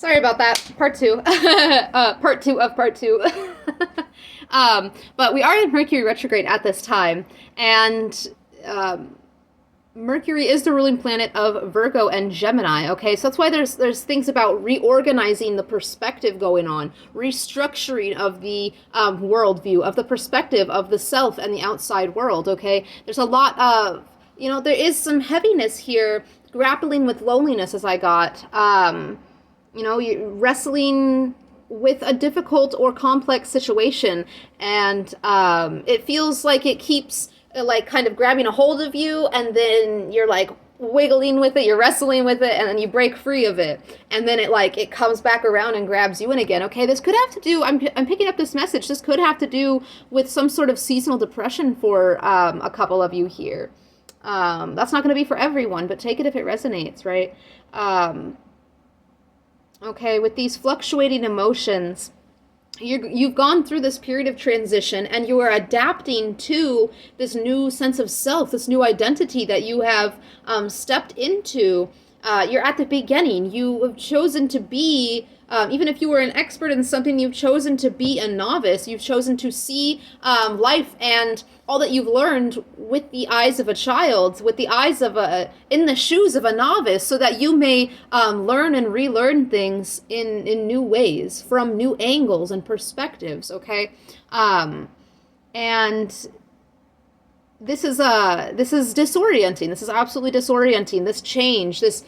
Sorry about that. Part two. Part two of part two. But we are in Mercury retrograde at this time, and Mercury is the ruling planet of Virgo and Gemini, okay? So that's why there's things about reorganizing the perspective going on, restructuring of the worldview, of the perspective of the self and the outside world, okay? There's a lot of, there is some heaviness here, grappling with loneliness as I got. You're wrestling with a difficult or complex situation, and it feels like it keeps kind of grabbing a hold of you, and then you're like wiggling with it, you're wrestling with it, and then you break free of it, and then it comes back around and grabs you in again. Okay, this could have to do, I'm picking up this message, this could have to do with some sort of seasonal depression for a couple of you here. That's not going to be for everyone, but take it if it resonates, right? Okay, with these fluctuating emotions, you've gone through this period of transition, and you are adapting to this new sense of self, this new identity that you have stepped into. You're at the beginning. You have chosen to be, even if you were an expert in something, you've chosen to be a novice. You've chosen to see life and all that you've learned with the eyes of a child, with the eyes of in the shoes of a novice, so that you may learn and relearn things in new ways, from new angles and perspectives, okay? And this is disorienting. This is absolutely disorienting. This change, this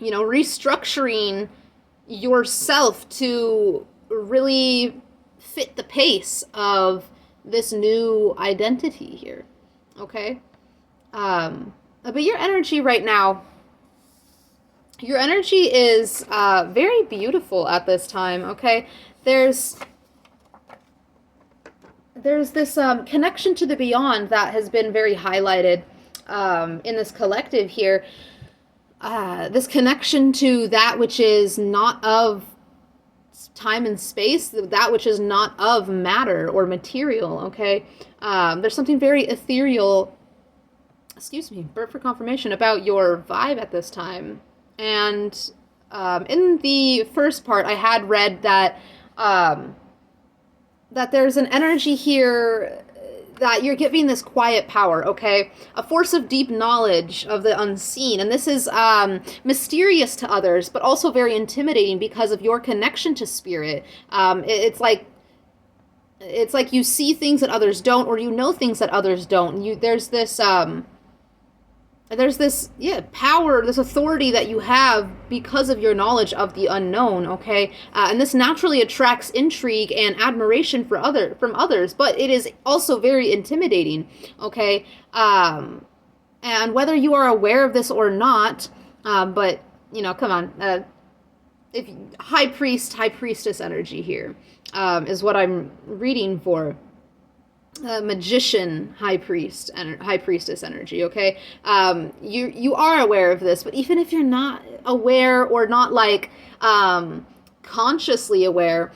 restructuring yourself to really fit the pace of this new identity here, okay? But your energy right now, your energy is very beautiful at this time, okay? There's this connection to the beyond that has been very highlighted in this collective here. This connection to that which is not of time and space, that which is not of matter or material, okay? There's something very ethereal, birth for confirmation, about your vibe at this time. And in the first part, I had read that that there's an energy here that you're giving this quiet power, okay? A force of deep knowledge of the unseen. And this is mysterious to others, but also very intimidating because of your connection to spirit. It's like you see things that others don't, or you know things that others don't. There's this power, this authority that you have because of your knowledge of the unknown, okay? And this naturally attracts intrigue and admiration from others, but it is also very intimidating, okay? And whether you are aware of this or not, but, come on, if high priestess energy here is what I'm reading for. Magician, high priestess energy, okay? You are aware of this, but even if you're not aware, or not consciously aware,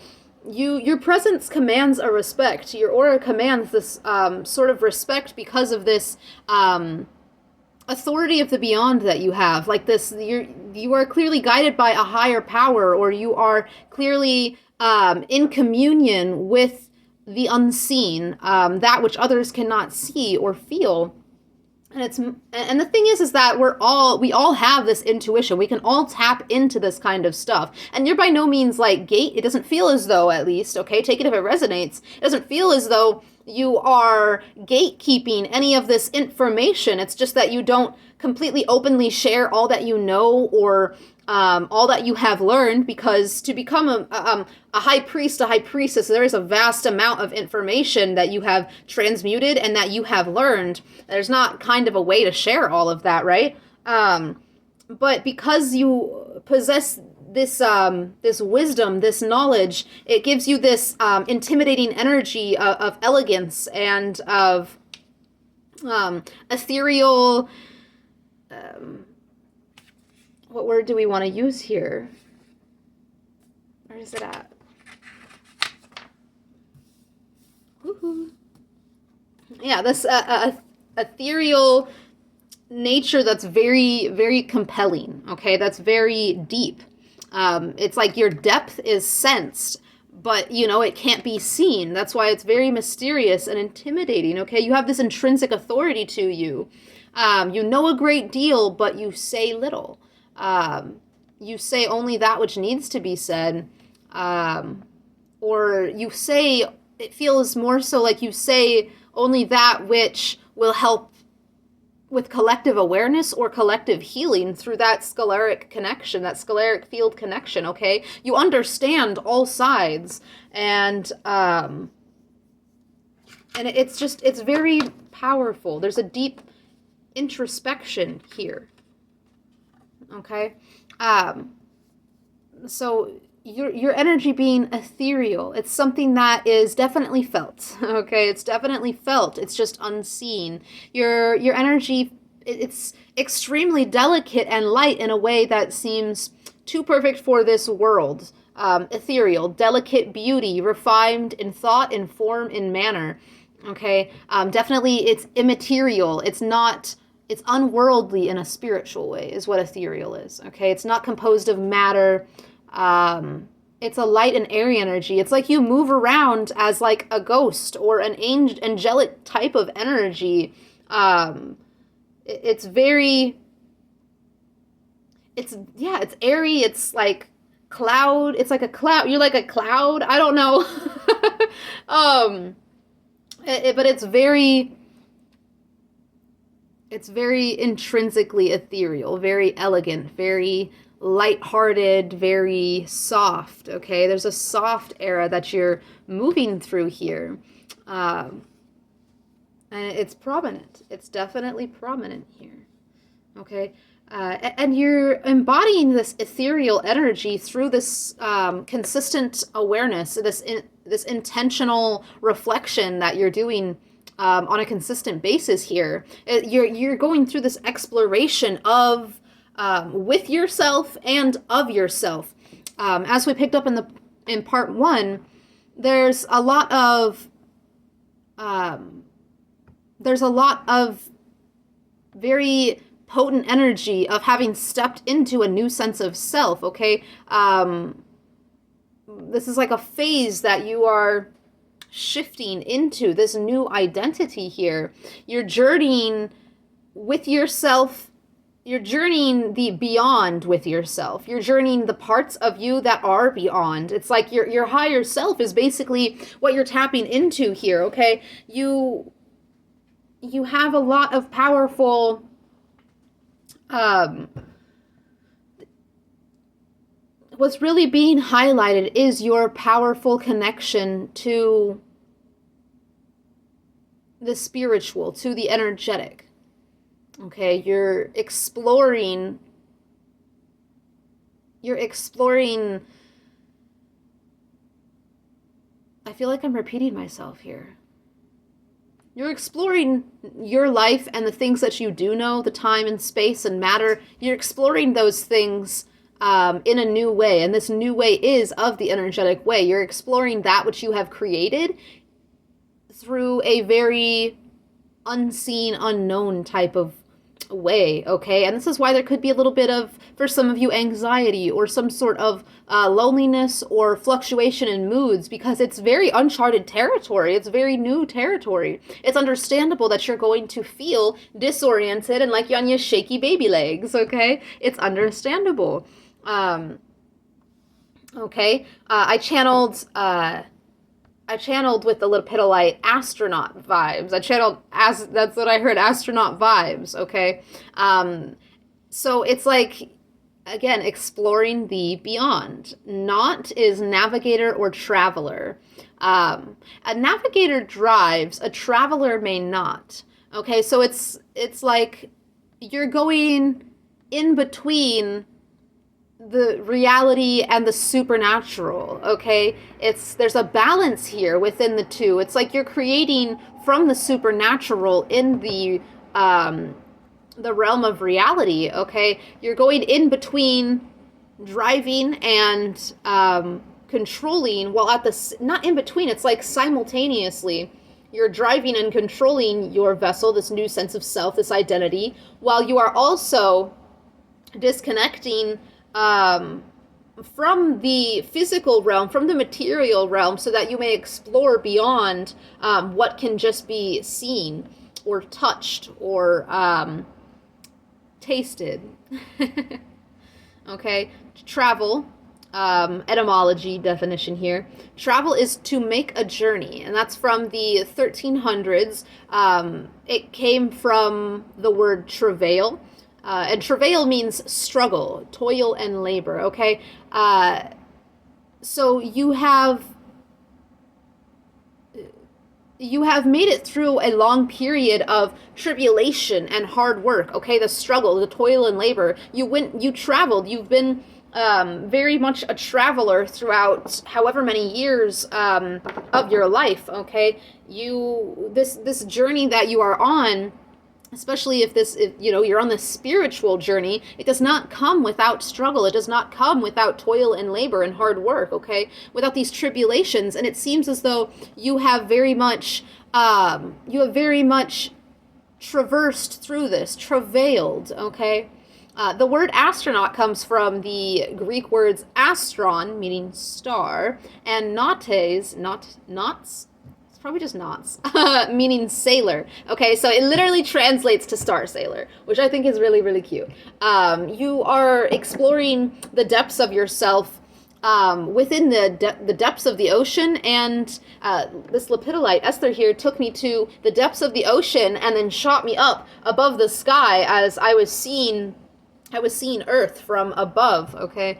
your presence commands a respect. Your aura commands this sort of respect because of this authority of the beyond that you have. Like this, you are clearly guided by a higher power, or you are clearly in communion with the unseen, that which others cannot see or feel. And the thing is that we all have this intuition. We can all tap into this kind of stuff. And you're by no means it doesn't feel as though, at least, okay, take it if it resonates, it doesn't feel as though you are gatekeeping any of this information. It's just that you don't completely openly share all that you know, or all that you have learned, because to become a high priest, a high priestess, there is a vast amount of information that you have transmuted and that you have learned. There's not kind of a way to share all of that, right? But because you possess this wisdom, this knowledge, it gives you this intimidating energy of elegance and of ethereal. What word do we want to use here? Where is it at? Woohoo. Yeah, this ethereal nature that's very, very compelling, okay? That's very deep. It's like your depth is sensed, but, it can't be seen. That's why it's very mysterious and intimidating, okay? You have this intrinsic authority to you. You know a great deal, but you say little. You say only that which needs to be said. Or you say, it feels more so like you say only that which will help with collective awareness or collective healing through that scalaric connection, that scalaric field connection, okay? You understand all sides, and it's very powerful. There's a deep introspection here, okay? So your energy being ethereal, it's something that is definitely felt, okay? It's definitely felt. It's just unseen. Your energy, it's extremely delicate and light in a way that seems too perfect for this world. Ethereal, delicate beauty, refined in thought, in form, in manner, okay? Definitely it's immaterial. It's unworldly in a spiritual way is what ethereal is, okay? It's not composed of matter. It's a light and airy energy. It's like you move around as like a ghost or an angelic type of energy. It's airy. It's like cloud. It's like a cloud. You're like a cloud. I don't know. But it's very intrinsically ethereal, very elegant, very lighthearted, very soft, okay? There's a soft era that you're moving through here. And it's prominent. It's definitely prominent here, okay? And you're embodying this ethereal energy through this consistent awareness, this intentional reflection that you're doing on a consistent basis here. You're going through this exploration of with yourself and of yourself. As we picked up in part 1, there's a lot of very potent energy of having stepped into a new sense of self, okay? This is like a phase that you are shifting into, this new identity here. You're journeying with yourself. You're journeying the beyond with yourself. You're journeying the parts of you that are beyond. It's like your higher self is basically what you're tapping into here, okay? You have a lot of powerful what's really being highlighted is your powerful connection to the spiritual, to the energetic. Okay, you're exploring, I feel like I'm repeating myself here. You're exploring your life and the things that you do know, the time and space and matter. You're exploring those things in a new way, and this new way is of the energetic way. You're exploring that which you have created through a very unseen, unknown type of way, okay? And this is why there could be a little bit of, for some of you, anxiety or some sort of loneliness or fluctuation in moods, because it's very uncharted territory. It's very new territory. It's understandable that you're going to feel disoriented and like you're on your shaky baby legs, okay? It's understandable. Okay? I channeled with the Lepidolite astronaut vibes. That's what I heard, astronaut vibes, okay? So it's like, again, exploring the beyond. Not is navigator or traveler. A navigator drives, a traveler may not. Okay, so it's like you're going in between the reality and the supernatural, okay? There's a balance here within the two. It's like you're creating from the supernatural in the realm of reality, okay? You're going in between driving and controlling, while not in between, it's like simultaneously. You're driving and controlling your vessel, this new sense of self, this identity, while you are also disconnecting from the physical realm, from the material realm, so that you may explore beyond what can just be seen or touched or tasted. Okay, travel. Etymology definition here. Travel is to make a journey, and that's from the 1300s. It came from the word travail, and travail means struggle, toil, and labor. Okay, so you have made it through a long period of tribulation and hard work. Okay, the struggle, the toil, and labor. You traveled. You've been very much a traveler throughout however many years of your life. Okay, this journey that you are on, especially if you're on this spiritual journey, it does not come without struggle. It does not come without toil and labor and hard work. Okay, without these tribulations. And it seems as though you have very much traversed through this, travailed. Okay. The word astronaut comes from the Greek words astron, meaning star, and nautes, it's probably just knots, meaning sailor. Okay, so it literally translates to star sailor, which I think is really, really cute. You are exploring the depths of yourself within the depths of the ocean, and this lepidolite, Esther here, took me to the depths of the ocean and then shot me up above the sky as I was seeing Earth from above. Okay,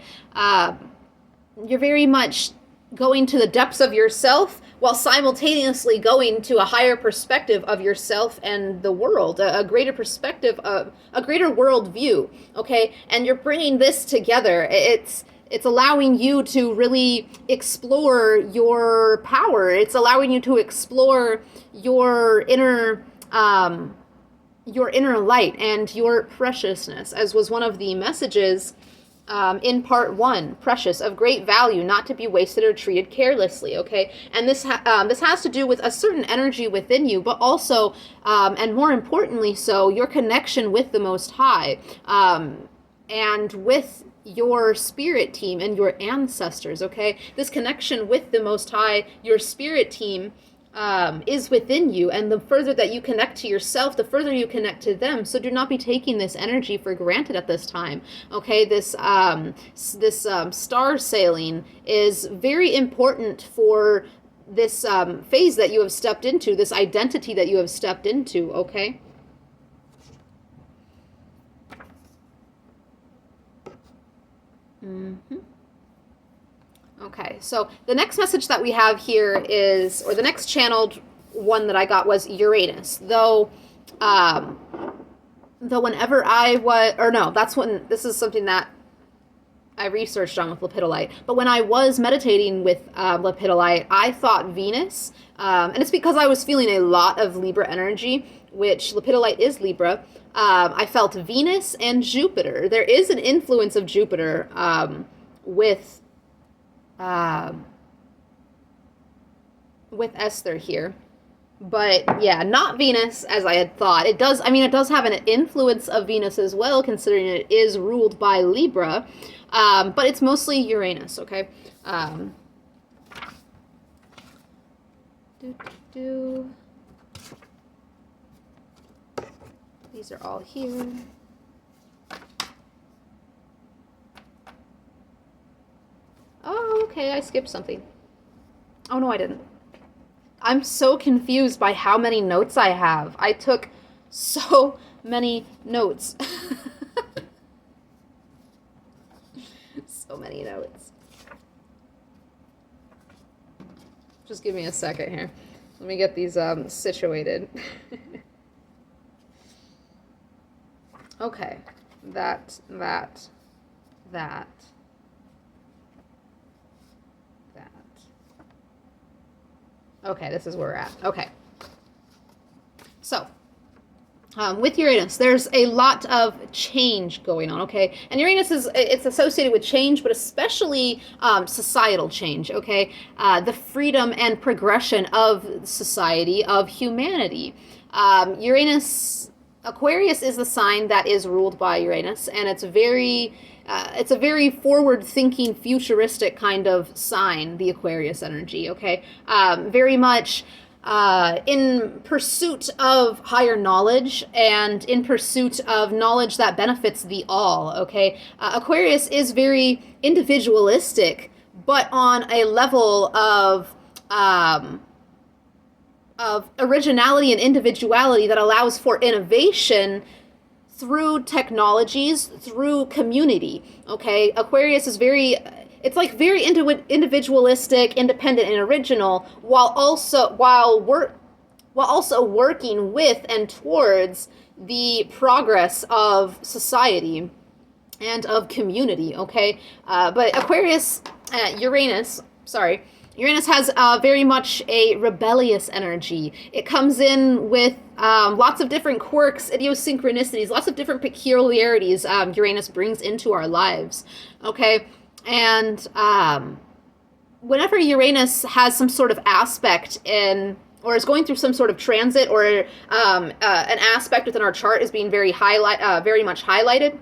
you're very much going to the depths of yourself while simultaneously going to a higher perspective of yourself and the world, a greater perspective, of a greater world view. Okay, and you're bringing this together. It's allowing you to really explore your power. It's allowing you to explore your inner light and your preciousness, as was one of the messages in part 1, precious, of great value, not to be wasted or treated carelessly. Okay, and this has to do with a certain energy within you, but also, and more importantly so, your connection with the Most High, and with your spirit team and your ancestors. Okay, this connection with the Most High, your spirit team, is within you, and the further that you connect to yourself, the further you connect to them. So do not be taking this energy for granted at this time. Okay, this star sailing is very important for this phase that you have stepped into, this identity that you have stepped into. Okay. Okay, so the next message that we have here is, or the next channeled one that I got was Uranus. Though whenever I was, or no, this is something that I researched on with lepidolite. But when I was meditating with lepidolite, I thought Venus, and it's because I was feeling a lot of Libra energy, which lepidolite is Libra. I felt Venus and Jupiter. There is an influence of Jupiter with Esther here, but yeah, not Venus as I had thought. It does have an influence of Venus as well, considering it is ruled by Libra, but it's mostly Uranus. Okay. These are all here. Oh, okay, I skipped something. Oh, no, I didn't. I'm so confused by how many notes I have. I took so many notes. So many notes. Just give me a second here. Let me get these situated. Okay. That. Okay, this is where we're at. Okay. So, with Uranus, there's a lot of change going on, okay? And Uranus it's associated with change, but especially societal change, okay? The freedom and progression of society, of humanity. Aquarius is the sign that is ruled by Uranus, and it's very, It's a very forward-thinking, futuristic kind of sign, the Aquarius energy, okay? Very much in pursuit of higher knowledge and in pursuit of knowledge that benefits the all, okay? Aquarius is very individualistic, but on a level of originality and individuality that allows for innovation through technologies, through community, okay? Aquarius is very, it's like very individualistic, independent, and original, while also working with and towards the progress of society and of community, okay? But Aquarius, Uranus has very much a rebellious energy. It comes in with lots of different quirks, idiosyncrasies, lots of different peculiarities Uranus brings into our lives, okay? And whenever Uranus has some sort of aspect in, or is going through some sort of transit, or an aspect within our chart is being very much highlighted.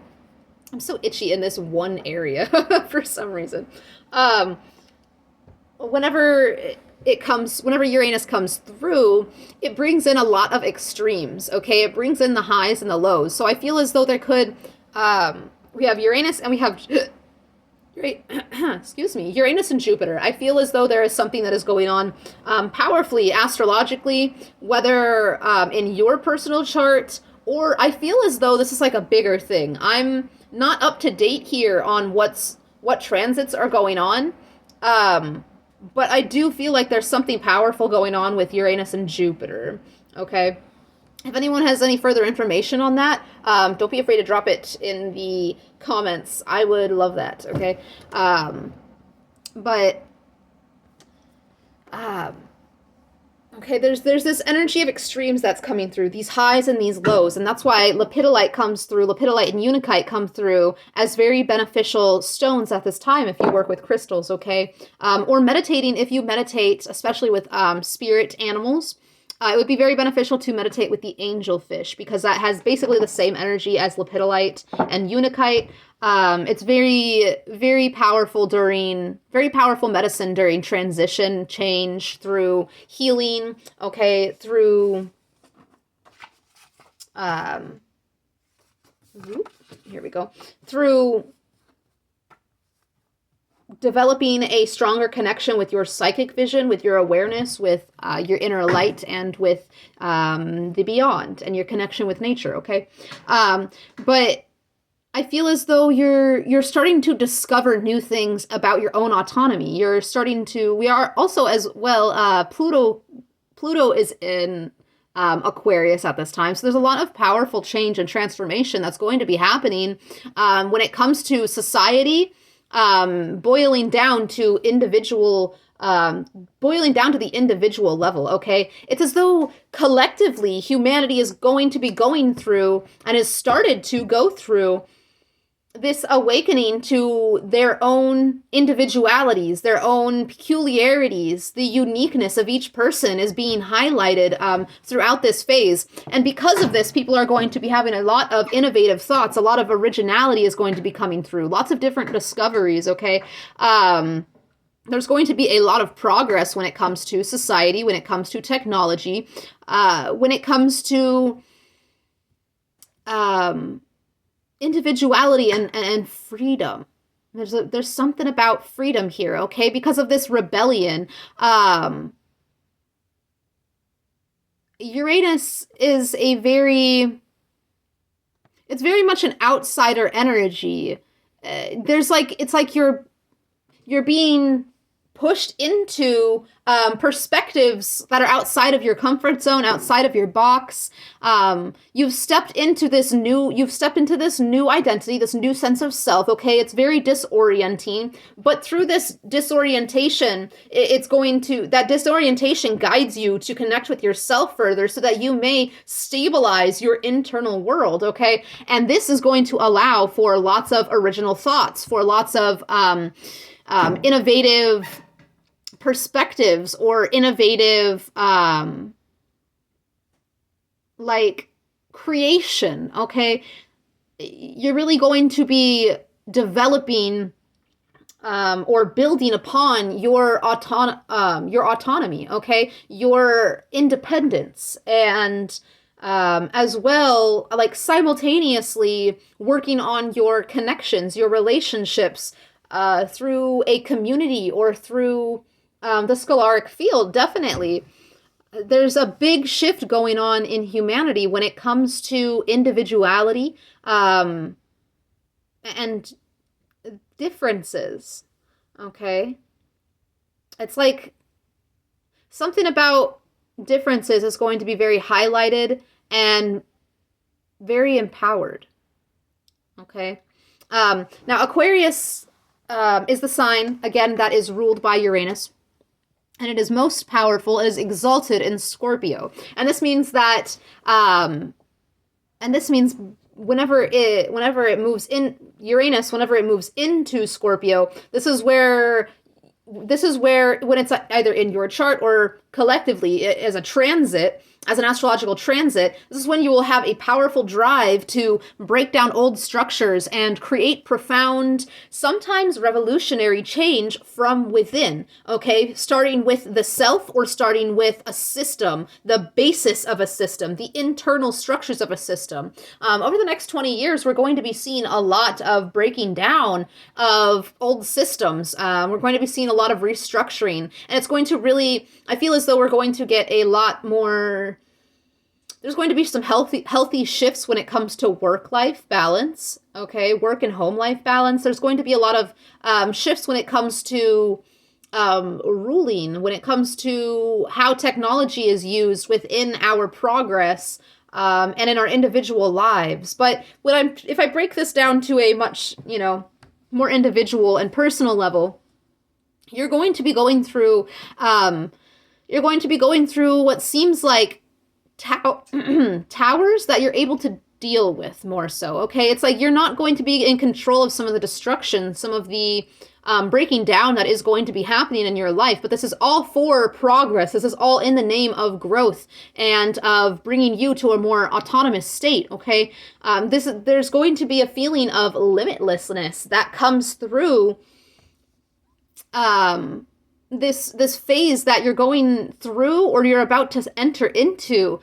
I'm so itchy in this one area for some reason. Whenever Uranus comes through, it brings in a lot of extremes, okay? It brings in the highs and the lows. So I feel as though there could, we have Uranus and we have, excuse me, Uranus and Jupiter. I feel as though there is something that is going on powerfully, astrologically, whether in your personal chart, or I feel as though this is like a bigger thing. I'm not up to date here on what transits are going on. But I do feel like there's something powerful going on with Uranus and Jupiter, okay? If anyone has any further information on that, don't be afraid to drop it in the comments. I would love that, okay? Okay, there's this energy of extremes that's coming through, these highs and these lows, and that's why lepidolite and unakite come through as very beneficial stones at this time if you work with crystals, okay? Or meditating, if you meditate, especially with spirit animals, it would be very beneficial to meditate with the angelfish, because that has basically the same energy as lepidolite and unakite. It's very, very powerful medicine during transition, change, through healing, okay, through, here we go, through developing a stronger connection with your psychic vision, with your awareness, with your inner light, and with the beyond, and your connection with nature, okay? But I feel as though you're starting to discover new things about your own autonomy. We are also as well, Pluto is in Aquarius at this time. So there's a lot of powerful change and transformation that's going to be happening when it comes to society, boiling down to the individual level, okay? It's as though collectively humanity is going to be going through and has started to go through this awakening to their own individualities, their own peculiarities. The uniqueness of each person is being highlighted throughout this phase. And because of this, people are going to be having a lot of innovative thoughts. A lot of originality is going to be coming through. Lots of different discoveries, okay? There's going to be a lot of progress when it comes to society, when it comes to technology, when it comes to individuality and freedom. There's something about freedom here, okay? Because of this rebellion, Uranus is it's very much an outsider energy. It's like you're being pushed into perspectives that are outside of your comfort zone, outside of your box. You've stepped into this new identity, this new sense of self, okay? It's very disorienting, but through this disorientation, that disorientation guides you to connect with yourself further so that you may stabilize your internal world, okay? And this is going to allow for lots of original thoughts, for lots of innovative perspectives, or innovative like creation, okay? You're really going to be developing or building upon your autonomy, okay, your independence, and as well, like simultaneously working on your connections, your relationships through a community or through the scholaric field. Definitely, there's a big shift going on in humanity when it comes to individuality and differences. Okay, it's like something about differences is going to be very highlighted and very empowered. Okay. Now, Aquarius is the sign, again, that is ruled by Uranus. And it is most powerful. It is exalted in Scorpio. And this means that, whenever it moves in Uranus, whenever it moves into Scorpio, this is where when it's either in your chart or collectively as a transit, as an astrological transit, this is when you will have a powerful drive to break down old structures and create profound, sometimes revolutionary change from within, okay? Starting with the self or starting with a system, the basis of a system, the internal structures of a system. Over the next 20 years, we're going to be seeing a lot of breaking down of old systems. We're going to be seeing a lot of restructuring, and it's going to really, I feel as though we're going to get a lot more. There's going to be some healthy shifts when it comes to work-life balance, okay? Work and home life balance. There's going to be a lot of shifts when it comes to ruling, when it comes to how technology is used within our progress and in our individual lives. But if I break this down to a much, more individual and personal level, you're going to be going through what seems like towers that you're able to deal with more so, okay? It's like you're not going to be in control of some of the destruction, some of the breaking down that is going to be happening in your life, but this is all for progress. This is all in the name of growth and of bringing you to a more autonomous state, okay? There's going to be a feeling of limitlessness that comes through this phase that you're going through or you're about to enter into.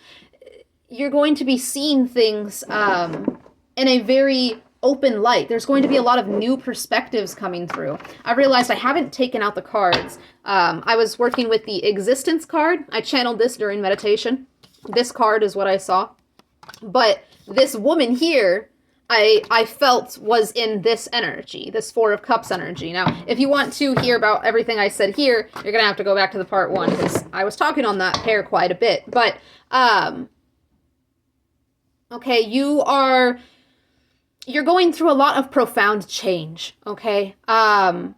You're going to be seeing things in a very open light. There's going to be a lot of new perspectives coming through. I realized I haven't taken out the cards. I was working with the existence card. I channeled this during meditation. This card is what I saw. But this woman here, I felt was in this energy, this Four of Cups energy. Now, if you want to hear about everything I said here, you're going to have to go back to the part 1, because I was talking on that pair quite a bit. But, okay, you're going through a lot of profound change, okay? And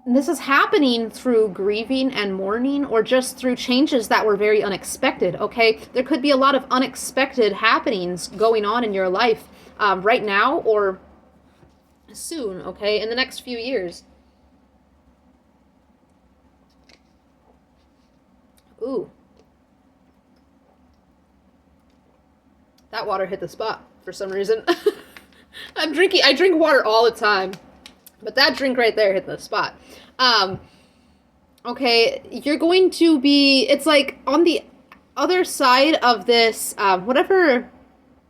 this is happening through grieving and mourning, or just through changes that were very unexpected, okay? There could be a lot of unexpected happenings going on in your life right now or soon, okay? In the next few years. Ooh. That water hit the spot for some reason. I drink water all the time. But that drink right there hit the spot. Okay, you're going to be, it's like on the other side of this, whatever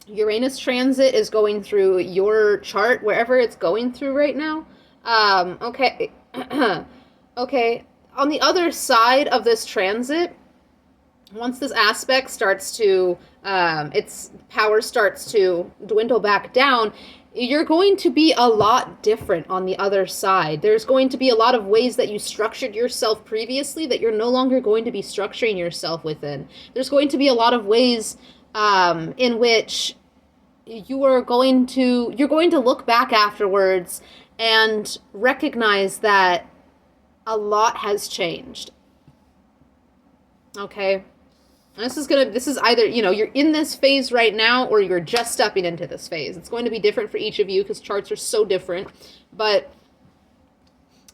Uranus transit is going through your chart, wherever it's going through right now. Okay, okay, on the other side of this transit, once this aspect starts to, its power starts to dwindle back down, you're going to be a lot different on the other side. There's going to be a lot of ways that you structured yourself previously that you're no longer going to be structuring yourself within. There's going to be a lot of ways in which you're going to look back afterwards and recognize that a lot has changed. Okay? This is either, you're in this phase right now or you're just stepping into this phase. It's going to be different for each of you because charts are so different. But,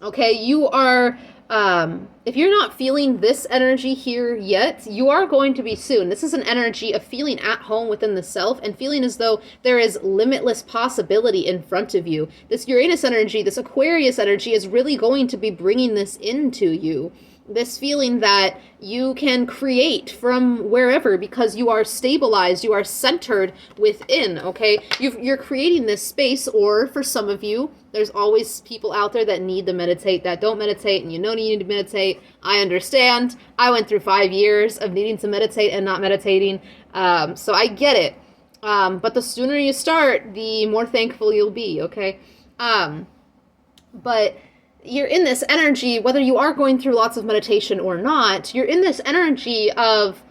okay, you are if you're not feeling this energy here yet, you are going to be soon. This is an energy of feeling at home within the self and feeling as though there is limitless possibility in front of you. This Uranus energy, this Aquarius energy is really going to be bringing this into you. This feeling that you can create from wherever because you are stabilized, you are centered within, okay? You're creating this space, or for some of you, there's always people out there that need to meditate, that don't meditate, and you know you need to meditate. I understand. I went through 5 years of needing to meditate and not meditating, so I get it. But the sooner you start, the more thankful you'll be, okay? But you're in this energy, whether you are going through lots of meditation or not, you're in this energy of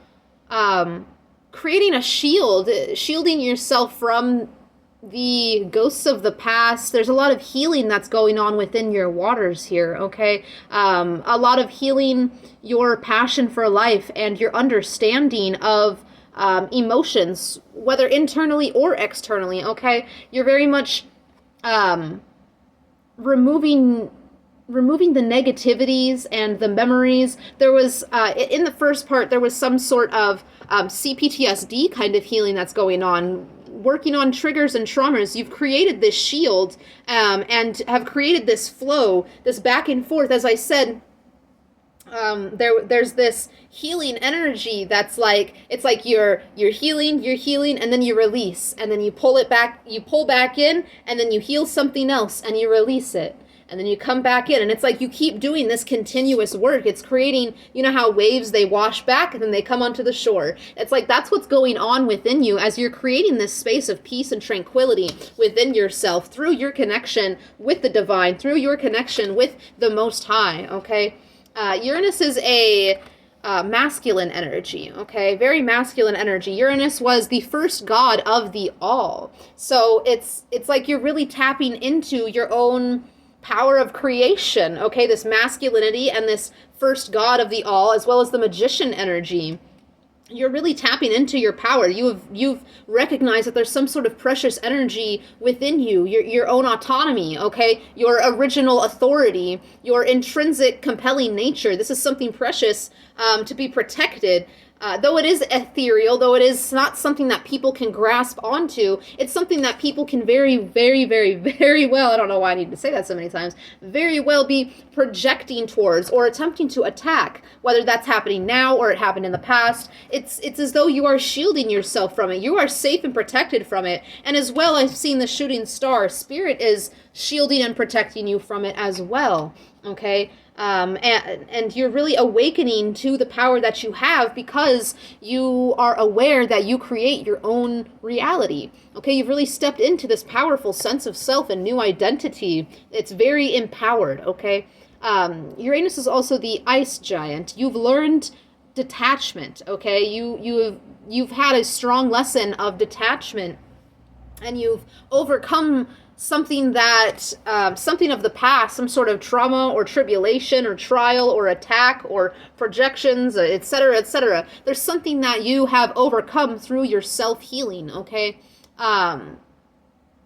creating a shield, shielding yourself from the ghosts of the past. There's a lot of healing that's going on within your waters here, okay? A lot of healing your passion for life and your understanding of emotions, whether internally or externally, okay? You're very much removing the negativities and the memories. There was, in the first part, there was some sort of CPTSD kind of healing that's going on, working on triggers and traumas. You've created this shield and have created this flow, this back and forth. As I said, there's this healing energy that's like, it's like you're healing, and then you release, and then you pull back in, and then you heal something else, and you release it. And then you come back in, and it's like you keep doing this continuous work. It's creating, you know how waves, they wash back and then they come onto the shore. It's like that's what's going on within you as you're creating this space of peace and tranquility within yourself through your connection with the divine, through your connection with the Most High, okay? Uranus is a masculine energy, okay? Very masculine energy. Uranus was the first god of the all. So it's like you're really tapping into your own power of creation, okay? This masculinity and this first god of the all, as well as the magician energy. You're really tapping into your power. You've recognized that there's some sort of precious energy within you, your own autonomy, okay? Your original authority, your intrinsic compelling nature. This is something precious to be protected. Though it is ethereal, though it is not something that people can grasp onto, it's something that people can very, very, very, very well, I don't know why I need to say that so many times, very well be projecting towards or attempting to attack, whether that's happening now or it happened in the past. It's as though you are shielding yourself from it. You are safe and protected from it. And as well, I've seen the shooting star. Spirit is shielding and protecting you from it as well, okay? And you're really awakening to the power that you have because you are aware that you create your own reality. Okay, you've really stepped into this powerful sense of self and new identity. It's very empowered, okay? Uranus is also the ice giant. You've learned detachment, okay? You've had a strong lesson of detachment, and you've overcome something of the past, some sort of trauma or tribulation or trial or attack or projections, etc., etc. There's something that you have overcome through your self-healing, okay?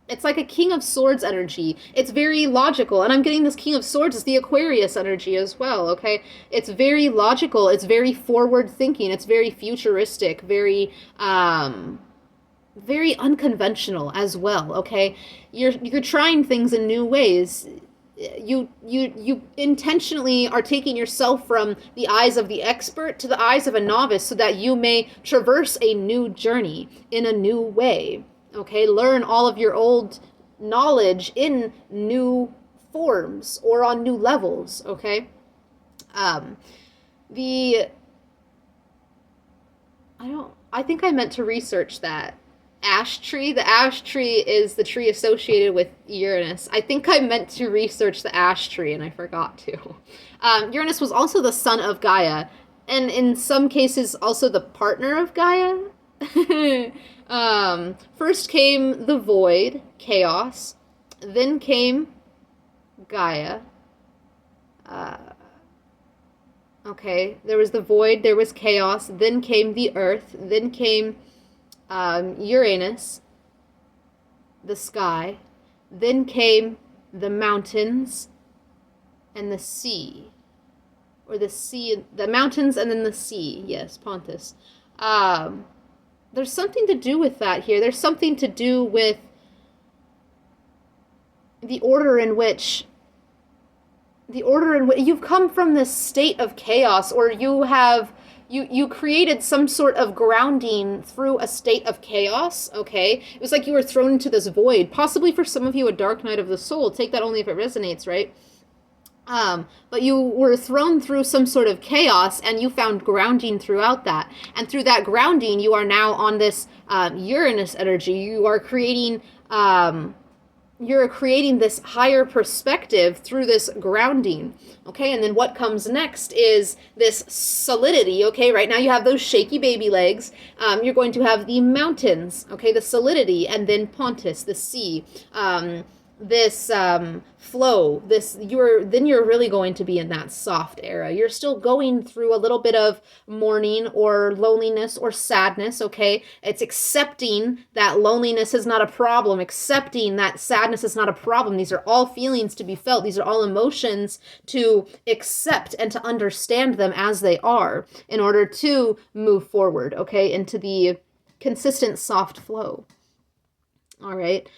It's like a King of Swords energy. It's very logical, and I'm getting this King of Swords is the Aquarius energy as well, okay? It's very logical, it's very forward-thinking, it's very futuristic, very unconventional as well, okay? You're trying things in new ways. You intentionally are taking yourself from the eyes of the expert to the eyes of a novice so that you may traverse a new journey in a new way, okay? Learn all of your old knowledge in new forms or on new levels, okay? I think I meant to research that. Ash tree. The ash tree is the tree associated with Uranus. I think I meant to research the ash tree and I forgot to. Uranus was also the son of Gaia, and in some cases also the partner of Gaia. First came the void, chaos, then came Gaia. Okay, there was the void, there was chaos, then came the earth, then came Uranus, the sky, then came the mountains and the sea. or the sea, the mountains and then the sea. Yes, Pontus. There's something to do with that here. There's something to do with the order in which you've come from this state of chaos, or you created some sort of grounding through a state of chaos, okay? It was like you were thrown into this void, possibly for some of you a dark night of the soul. Take that only if it resonates, right? But you were thrown through some sort of chaos, and you found grounding throughout that. And through that grounding, you are now on this Uranus energy. You're creating this higher perspective through this grounding, okay? And then what comes next is this solidity, okay? Right now you have those shaky baby legs. You're going to have the mountains, okay? The solidity, and then Pontus, the sea. This flow, you're really going to be in that soft era. You're still going through a little bit of mourning or loneliness or sadness, okay? It's accepting that loneliness is not a problem, accepting that sadness is not a problem. These are all feelings to be felt. These are all emotions to accept and to understand them as they are in order to move forward, okay, into the consistent soft flow. All right.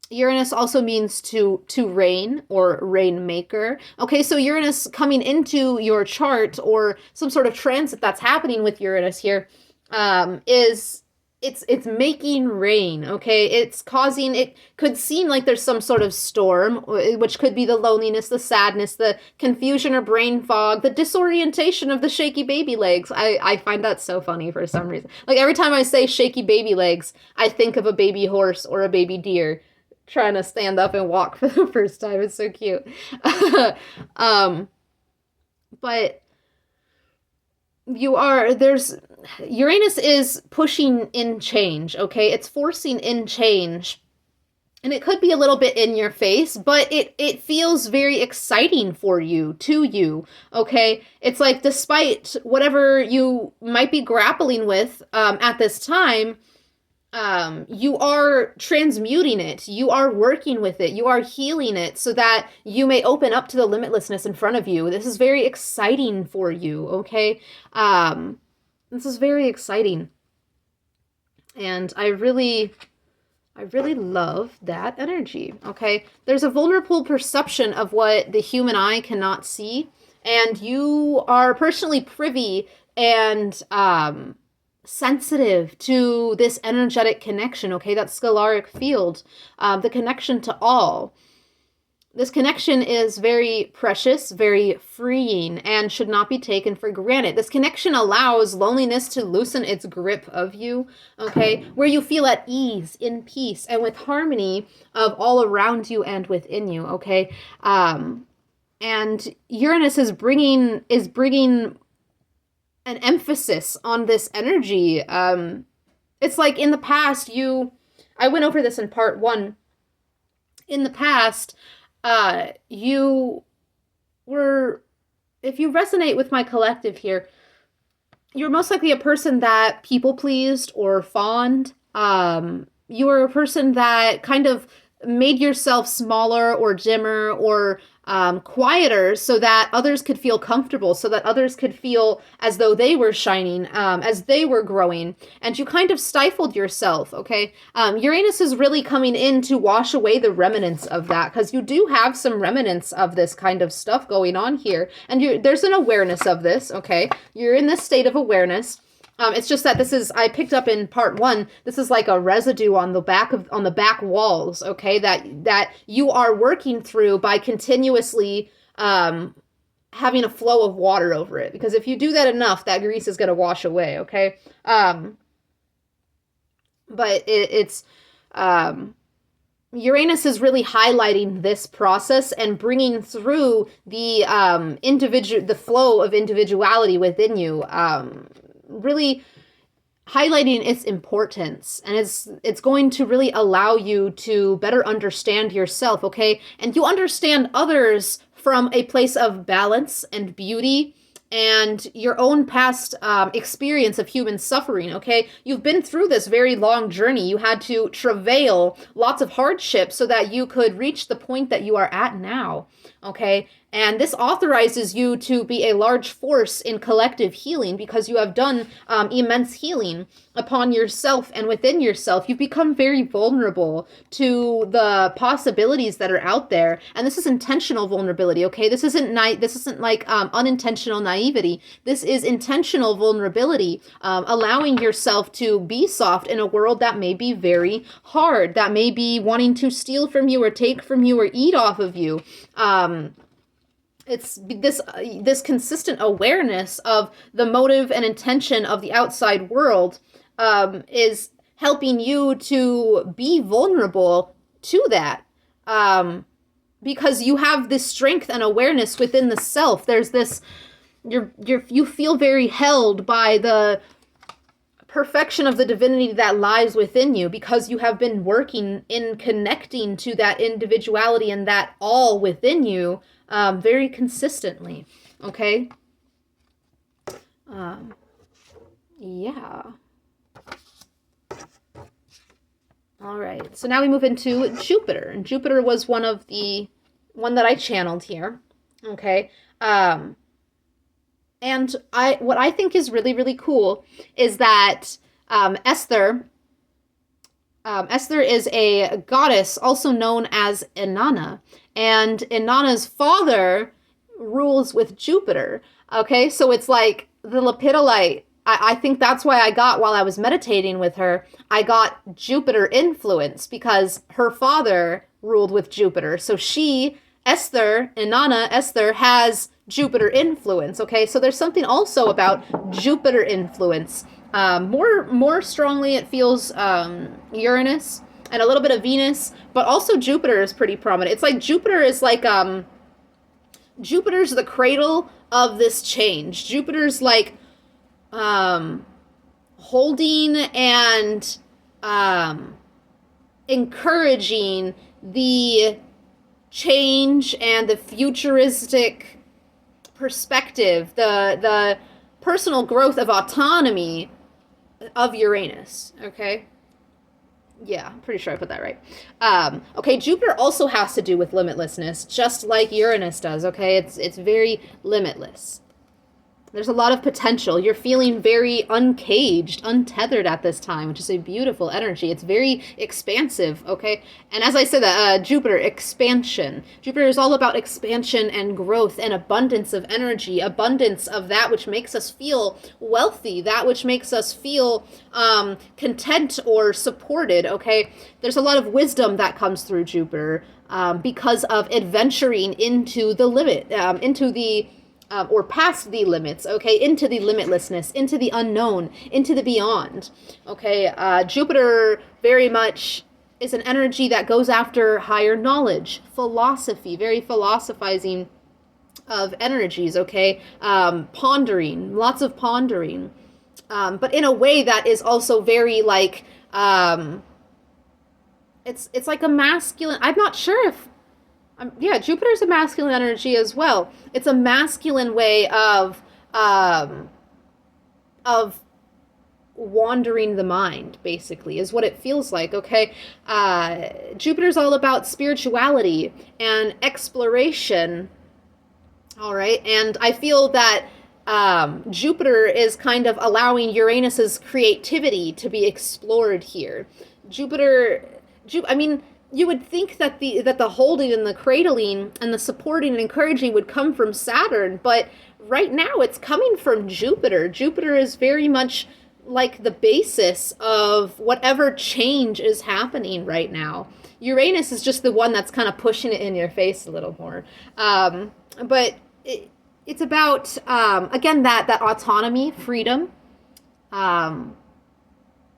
Uranus also means to reign or rainmaker. Okay, so Uranus coming into your chart, or some sort of transit that's happening with Uranus here, is it's making rain, okay? It's causing, it could seem like there's some sort of storm, which could be the loneliness, the sadness, the confusion or brain fog, the disorientation of the shaky baby legs. I find that so funny for some reason. Like every time I say shaky baby legs, I think of a baby horse or a baby deer trying to stand up and walk for the first time. It's so cute. But Uranus is pushing in change, okay? It's forcing in change. And it could be a little bit in your face, but it feels very exciting for you, to you, okay? It's like, despite whatever you might be grappling with at this time, you are transmuting it, you are working with it, you are healing it so that you may open up to the limitlessness in front of you. This is very exciting for you, okay? This is very exciting. And I really love that energy, okay? There's a vulnerable perception of what the human eye cannot see, and you are personally privy and sensitive to this energetic connection, okay? That scalaric field, the connection to all. This connection is very precious, very freeing, and should not be taken for granted. This connection allows loneliness to loosen its grip of you, okay? Where you feel at ease, in peace, and with harmony of all around you and within you, okay? And Uranus is bringing an emphasis on this energy. It's like in the past, I went over this in part 1. In the past, you were, if you resonate with my collective here, you're most likely a person that people pleased or fawned. You were a person that kind of made yourself smaller or dimmer or quieter so that others could feel comfortable, so that others could feel as though they were shining, as they were growing, and you kind of stifled yourself, okay? Uranus is really coming in to wash away the remnants of that, because you do have some remnants of this kind of stuff going on here, and there's an awareness of this, okay? You're in this state of awareness. It's just that I picked up in part 1, this is like a residue on the back walls, okay, that you are working through by continuously having a flow of water over it. Because if you do that enough, that grease is going to wash away, okay? But it's Uranus is really highlighting this process and bringing through the flow of individuality within you, really highlighting its importance, and it's going to really allow you to better understand yourself, okay? And you understand others from a place of balance and beauty and your own past experience of human suffering, okay? You've been through this very long journey. You had to travail lots of hardship so that you could reach the point that you are at now, okay? And this authorizes you to be a large force in collective healing because you have done immense healing upon yourself and within yourself. You've become very vulnerable to the possibilities that are out there. And this is intentional vulnerability, okay? This isn't like unintentional naivety. This is intentional vulnerability, allowing yourself to be soft in a world that may be very hard, that may be wanting to steal from you or take from you or eat off of you. It's this consistent awareness of the motive and intention of the outside world is helping you to be vulnerable to that, because you have this strength and awareness within the self. There's this, you feel very held by the perfection of the divinity that lies within you because you have been working in connecting to that individuality and that all within you very consistently. Okay? Yeah. All right. So now we move into Jupiter. And Jupiter was one that I channeled here. Okay? And what I think is really, really cool is that Esther is a goddess also known as Inanna. And Inanna's father rules with Jupiter. Okay, so it's like the Lepidolite. I think that's why while I was meditating with her, I got Jupiter influence because her father ruled with Jupiter. So Inanna Esther has Jupiter influence, okay? So there's something also about Jupiter influence. More strongly it feels Uranus and a little bit of Venus, but also Jupiter is pretty prominent. It's like Jupiter's the cradle of this change. Jupiter's like holding and encouraging the change and the futuristic perspective, the personal growth of autonomy of Uranus, okay? Yeah, I'm pretty sure I put that right. Okay, Jupiter also has to do with limitlessness, just like Uranus does, okay? It's very limitless. There's a lot of potential. You're feeling very uncaged, untethered at this time, which is a beautiful energy. It's very expansive, okay? And as I said, Jupiter, expansion. Jupiter is all about expansion and growth and abundance of energy, abundance of that which makes us feel wealthy, that which makes us feel content or supported, okay? There's a lot of wisdom that comes through Jupiter because of adventuring into the limit, or past the limits, okay, into the limitlessness, into the unknown, into the beyond, okay? Jupiter very much is an energy that goes after higher knowledge, philosophy, very philosophizing of energies, okay? Pondering, lots of pondering, but in a way that is also very like, it's like a masculine, I'm not sure if, yeah, Jupiter's a masculine energy as well. It's a masculine way of wandering the mind, basically, is what it feels like, okay? Jupiter's all about spirituality and exploration, all right? And I feel that Jupiter is kind of allowing Uranus's creativity to be explored here. I mean, you would think that the holding and the cradling and the supporting and encouraging would come from Saturn, but right now it's coming from Jupiter. Jupiter is very much like the basis of whatever change is happening right now. Uranus is just the one that's kind of pushing it in your face a little more. But it's about, again, that autonomy, freedom.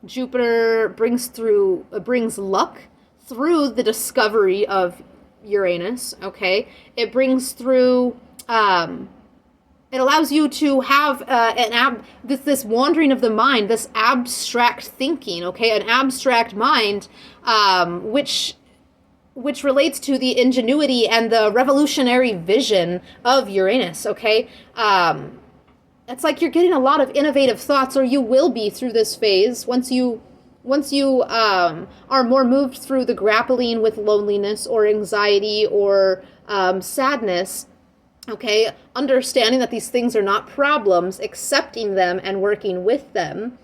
Jupiter brings luck through the discovery of Uranus, okay? It brings through, it allows you to have this wandering of the mind, this abstract thinking, okay? An abstract mind, which relates to the ingenuity and the revolutionary vision of Uranus, okay? It's like you're getting a lot of innovative thoughts, or you will be through this phase once you are more moved through the grappling with loneliness or anxiety or sadness. Okay, understanding that these things are not problems, accepting them and working with them.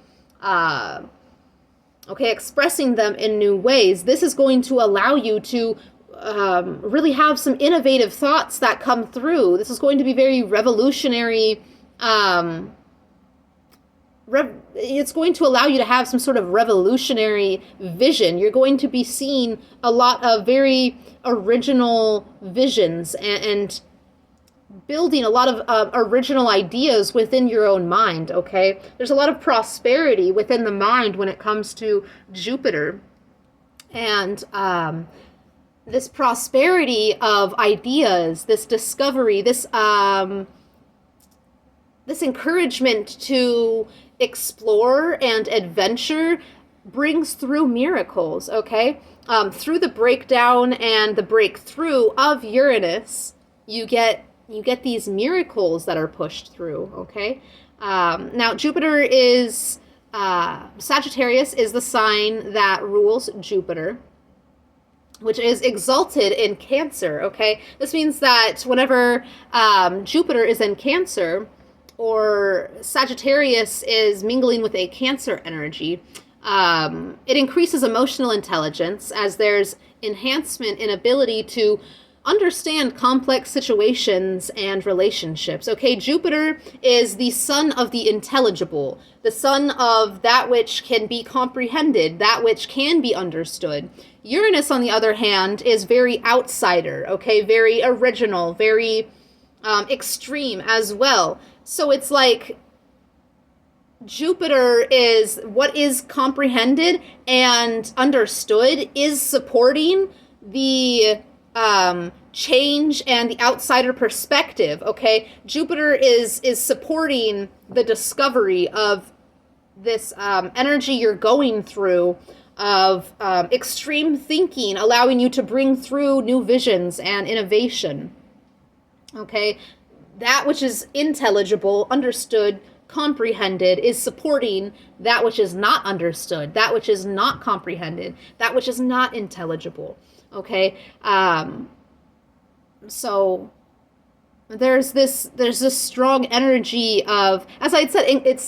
Okay, expressing them in new ways. This is going to allow you to really have some innovative thoughts that come through. This is going to be very revolutionary. It's going to allow you to have some sort of revolutionary vision. You're going to be seeing a lot of very original visions and building a lot of original ideas within your own mind, okay? There's a lot of prosperity within the mind when it comes to Jupiter. And this prosperity of ideas, this discovery, this encouragement to explore and adventure brings through miracles, okay? Through the breakdown and the breakthrough of Uranus, you get these miracles that are pushed through, okay? Now, Jupiter is, Sagittarius is the sign that rules Jupiter, which is exalted in Cancer, okay? This means that whenever Jupiter is in Cancer, or Sagittarius is mingling with a Cancer energy, it increases emotional intelligence as there's enhancement in ability to understand complex situations and relationships. Okay, Jupiter is the sun of the intelligible, the sun of that which can be comprehended, that which can be understood. Uranus, on the other hand, is very outsider, okay, very original, very extreme as well. So it's like Jupiter is what is comprehended and understood is supporting the change and the outsider perspective, okay? Jupiter is supporting the discovery of this energy you're going through of extreme thinking, allowing you to bring through new visions and innovation, okay? That which is intelligible, understood, comprehended is supporting that which is not understood, that which is not comprehended, that which is not intelligible. Okay, so there's this strong energy of, as I said,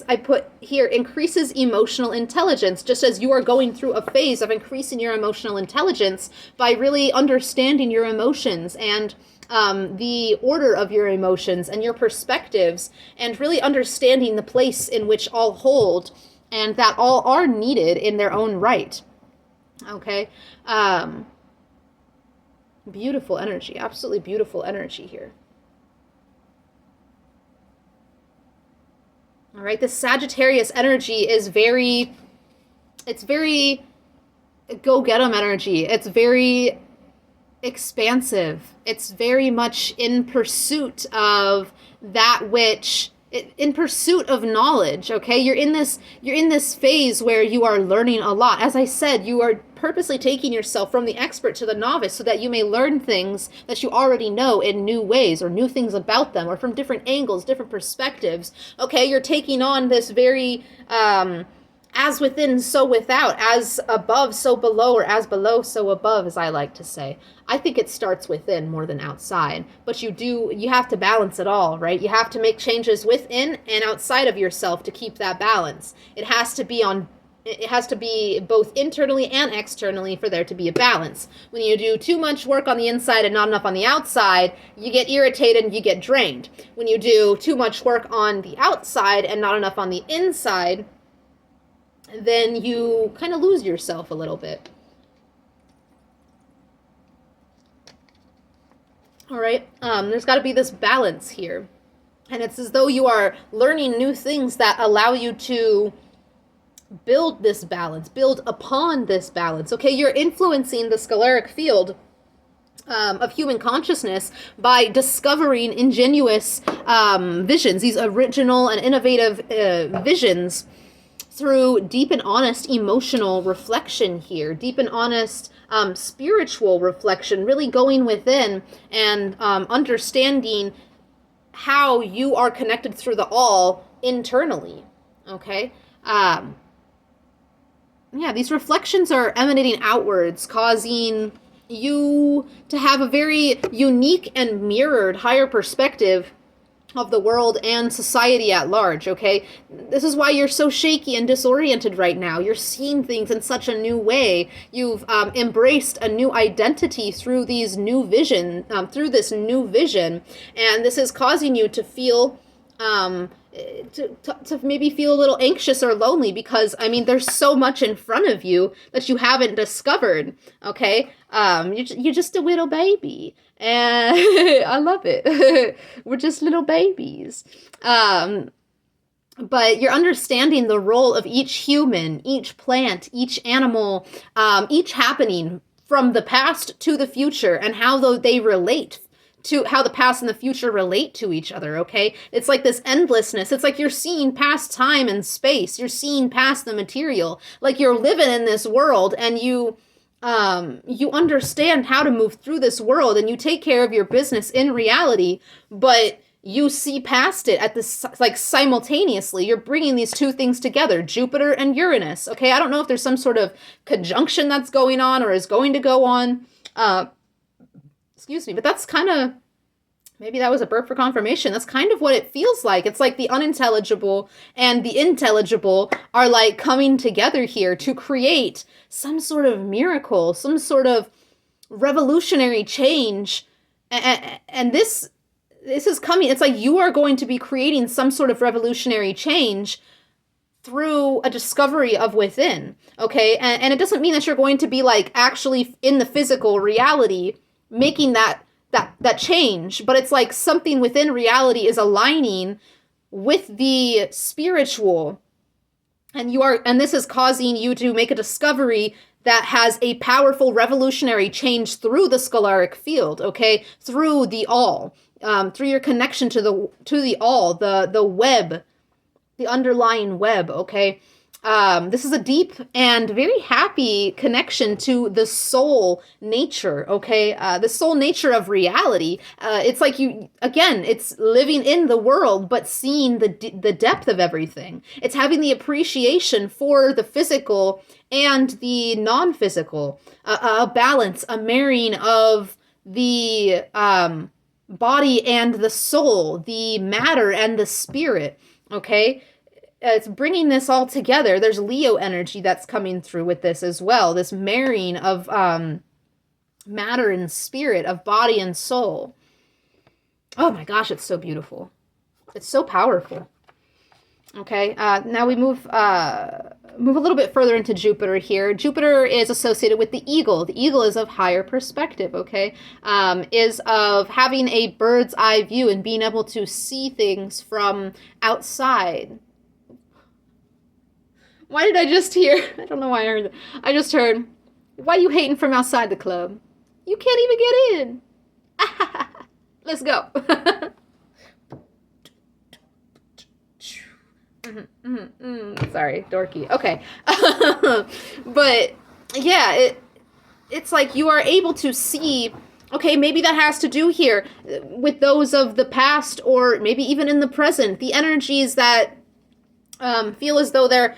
I put here, increases emotional intelligence, just as you are going through a phase of increasing your emotional intelligence by really understanding your emotions and the order of your emotions and your perspectives, and really understanding the place in which all hold and that all are needed in their own right. Okay. Beautiful energy, absolutely beautiful energy here. All right, the Sagittarius energy is it's very go-get-em energy. It's very expansive. It's very much in pursuit of that which, in pursuit of knowledge, okay? You're in this phase where you are learning a lot. As I said, you are purposely taking yourself from the expert to the novice so that you may learn things that you already know in new ways, or new things about them, or from different angles, different perspectives. Okay, you're taking on this very as within, so without, as above, so below, or as below, so above, as I like to say. I think it starts within more than outside, but you have to balance it all, right? You have to make changes within and outside of yourself to keep that balance. It has to be both internally and externally for there to be a balance. When you do too much work on the inside and not enough on the outside, you get irritated and you get drained. When you do too much work on the outside and not enough on the inside, then you kind of lose yourself a little bit. All right, there's got to be this balance here. And it's as though you are learning new things that allow you to build this balance, build upon this balance. Okay, you're influencing the scalaric field of human consciousness by discovering ingenious visions, these original and innovative visions, through deep and honest emotional reflection here, deep and honest spiritual reflection, really going within and understanding how you are connected through the all internally, okay? Yeah, these reflections are emanating outwards, causing you to have a very unique and mirrored higher perspective of the world and society at large, okay? This is why you're so shaky and disoriented right now. You're seeing things in such a new way. You've embraced a new identity through these new vision, through this new vision, and this is causing you to feel to maybe feel a little anxious or lonely because, I mean, there's so much in front of you that you haven't discovered, okay? You're just a little baby, and I love it. We're just little babies. But you're understanding the role of each human, each plant, each animal, each happening from the past to the future and how they relate to how the past and the future relate to each other, okay? It's like this endlessness. It's like you're seeing past time and space. You're seeing past the material. Like you're living in this world and you understand how to move through this world and you take care of your business in reality, but you see past it at this, like simultaneously. You're bringing these two things together, Jupiter and Uranus, okay? I don't know if there's some sort of conjunction that's going on or is going to go on. Excuse me, but that's kind of, maybe that was a burp for confirmation. That's kind of what it feels like. It's like the unintelligible and the intelligible are like coming together here to create some sort of miracle, some sort of revolutionary change. And this is coming. It's like you are going to be creating some sort of revolutionary change through a discovery of within, okay? And it doesn't mean that you're going to be like actually in the physical reality making that change, but it's like something within reality is aligning with the spiritual, and this is causing you to make a discovery that has a powerful revolutionary change through the scalaric field, okay, through the all, through your connection to the all, the web, the underlying web, okay. This is a deep and very happy connection to the soul nature, okay? The soul nature of reality. It's like it's living in the world, but seeing the depth of everything. It's having the appreciation for the physical and the non-physical. A balance, a marrying of the body and the soul, the matter and the spirit, okay? It's bringing this all together. There's Leo energy that's coming through with this as well. This marrying of matter and spirit, of body and soul. Oh my gosh, it's so beautiful. It's so powerful. Okay, now we move a little bit further into Jupiter here. Jupiter is associated with the eagle. The eagle is of higher perspective, okay? Is of having a bird's eye view and being able to see things from outside. Why did I just hear? I don't know why I heard that. I just heard, why you hating from outside the club? You can't even get in. Let's go. Sorry, dorky. Okay. But yeah, it's like you are able to see, okay, maybe that has to do here with those of the past or maybe even in the present, the energies that feel as though they're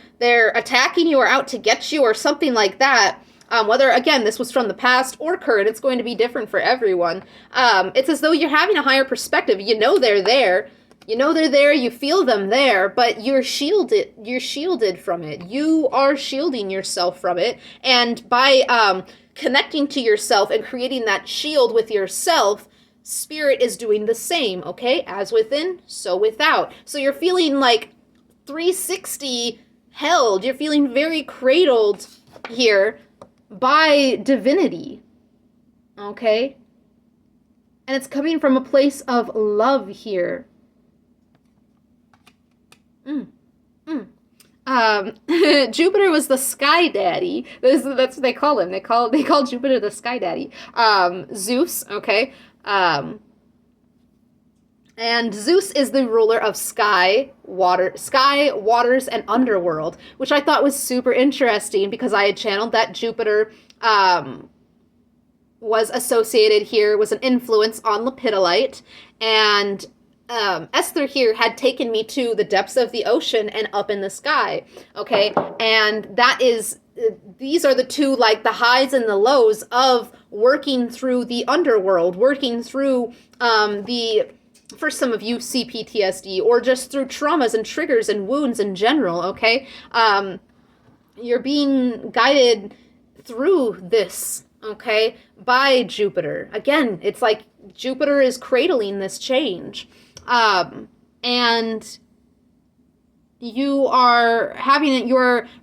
attacking you or out to get you or something like that. Whether, again, this was from the past or current, it's going to be different for everyone. It's as though you're having a higher perspective. You know they're there. You know they're there. You feel them there, but you're shielded. You're shielded from it. You are shielding yourself from it. And by connecting to yourself and creating that shield with yourself, spirit is doing the same, okay? As within, so without. So you're feeling like 360 held. You're feeling very cradled here by divinity, okay? And it's coming from a place of love here. Jupiter was the sky daddy. That's what they call him. They call Jupiter the sky daddy. Zeus, okay? And Zeus is the ruler of sky, waters, and underworld, which I thought was super interesting because I had channeled that Jupiter was associated here, was an influence on Lepidolite, and Esther here had taken me to the depths of the ocean and up in the sky, okay? And that is, these are the two, like, the highs and the lows of working through the underworld, working through for some of you, CPTSD, or just through traumas and triggers and wounds in general, okay? You're being guided through this, okay, by Jupiter. Again, it's like Jupiter is cradling this change. And you're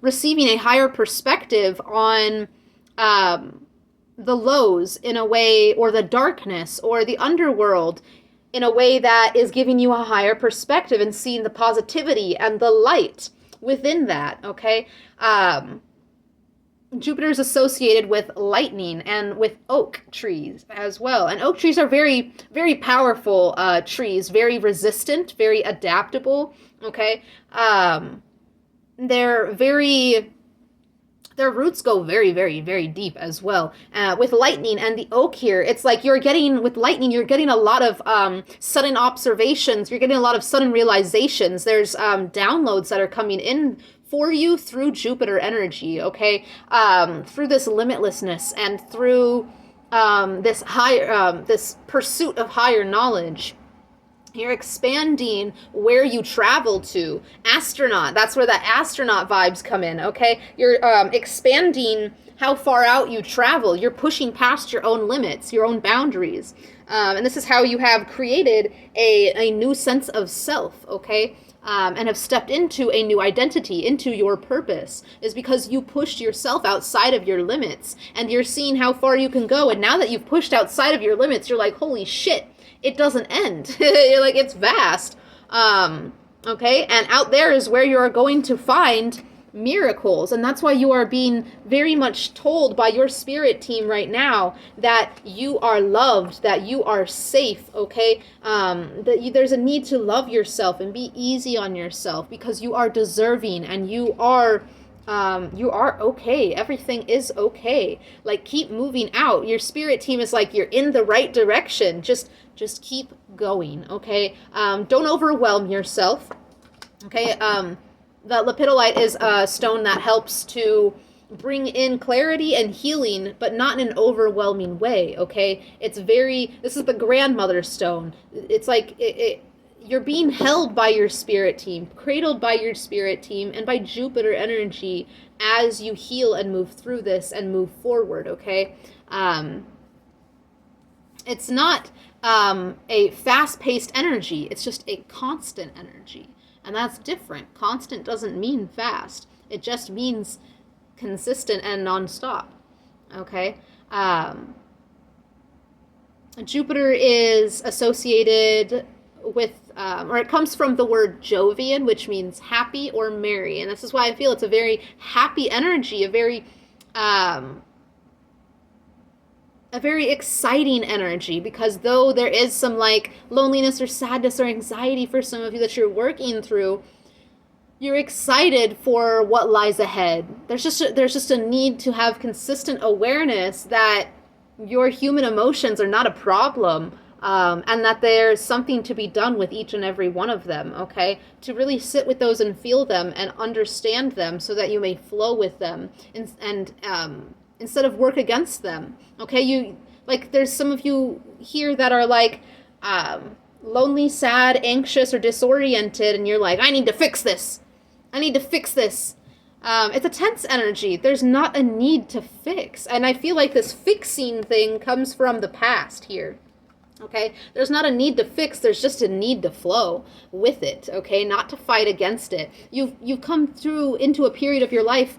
receiving a higher perspective on the lows in a way, or the darkness, or the underworld in a way that is giving you a higher perspective and seeing the positivity and the light within that, okay? Jupiter is associated with lightning and with oak trees as well. And oak trees are very, very powerful trees, very resistant, very adaptable, okay? Their roots go very, very, very deep as well. With lightning and the oak here, it's like with lightning, you're getting a lot of sudden observations. You're getting a lot of sudden realizations. There's downloads that are coming in for you through Jupiter energy, okay? Through this limitlessness and through this pursuit of higher knowledge. You're expanding where you travel to. Astronaut, that's where the astronaut vibes come in, okay? You're expanding how far out you travel. You're pushing past your own limits, your own boundaries. And this is how you have created a new sense of self, okay? And have stepped into a new identity, into your purpose, is because you pushed yourself outside of your limits, and you're seeing how far you can go. And now that you've pushed outside of your limits, you're like, holy shit, it doesn't end. You're like, it's vast. Okay, and out there is where you are going to find miracles. And that's why you are being very much told by your spirit team right now that you are loved, that you are safe, okay? There's a need to love yourself and be easy on yourself, because you are deserving and you are okay. Everything is okay. Like, keep moving out. Your spirit team is like, you're in the right direction. Just keep going, okay? Don't overwhelm yourself, okay? The lepidolite is a stone that helps to bring in clarity and healing, but not in an overwhelming way, okay? This is the grandmother stone. It's like, you're being held by your spirit team, cradled by your spirit team, and by Jupiter energy as you heal and move through this and move forward, okay? It's not a fast-paced energy. It's just a constant energy. And that's different. Constant doesn't mean fast. It just means consistent and nonstop, okay? Jupiter is associated with, or it comes from the word Jovian, which means happy or merry. And this is why I feel it's a very happy energy, a very exciting energy, because though there is some like loneliness or sadness or anxiety for some of you that you're working through, you're excited for what lies ahead. There's just a need to have consistent awareness that your human emotions are not a problem, and that there's something to be done with each and every one of them, okay? To really sit with those and feel them and understand them so that you may flow with them and instead of work against them, okay? There's some of you here that are like lonely, sad, anxious, or disoriented, and you're like, I need to fix this. It's a tense energy. There's not a need to fix. And I feel like this fixing thing comes from the past here. Okay, there's not a need to fix, there's just a need to flow with it, okay, not to fight against it. You've come through into a period of your life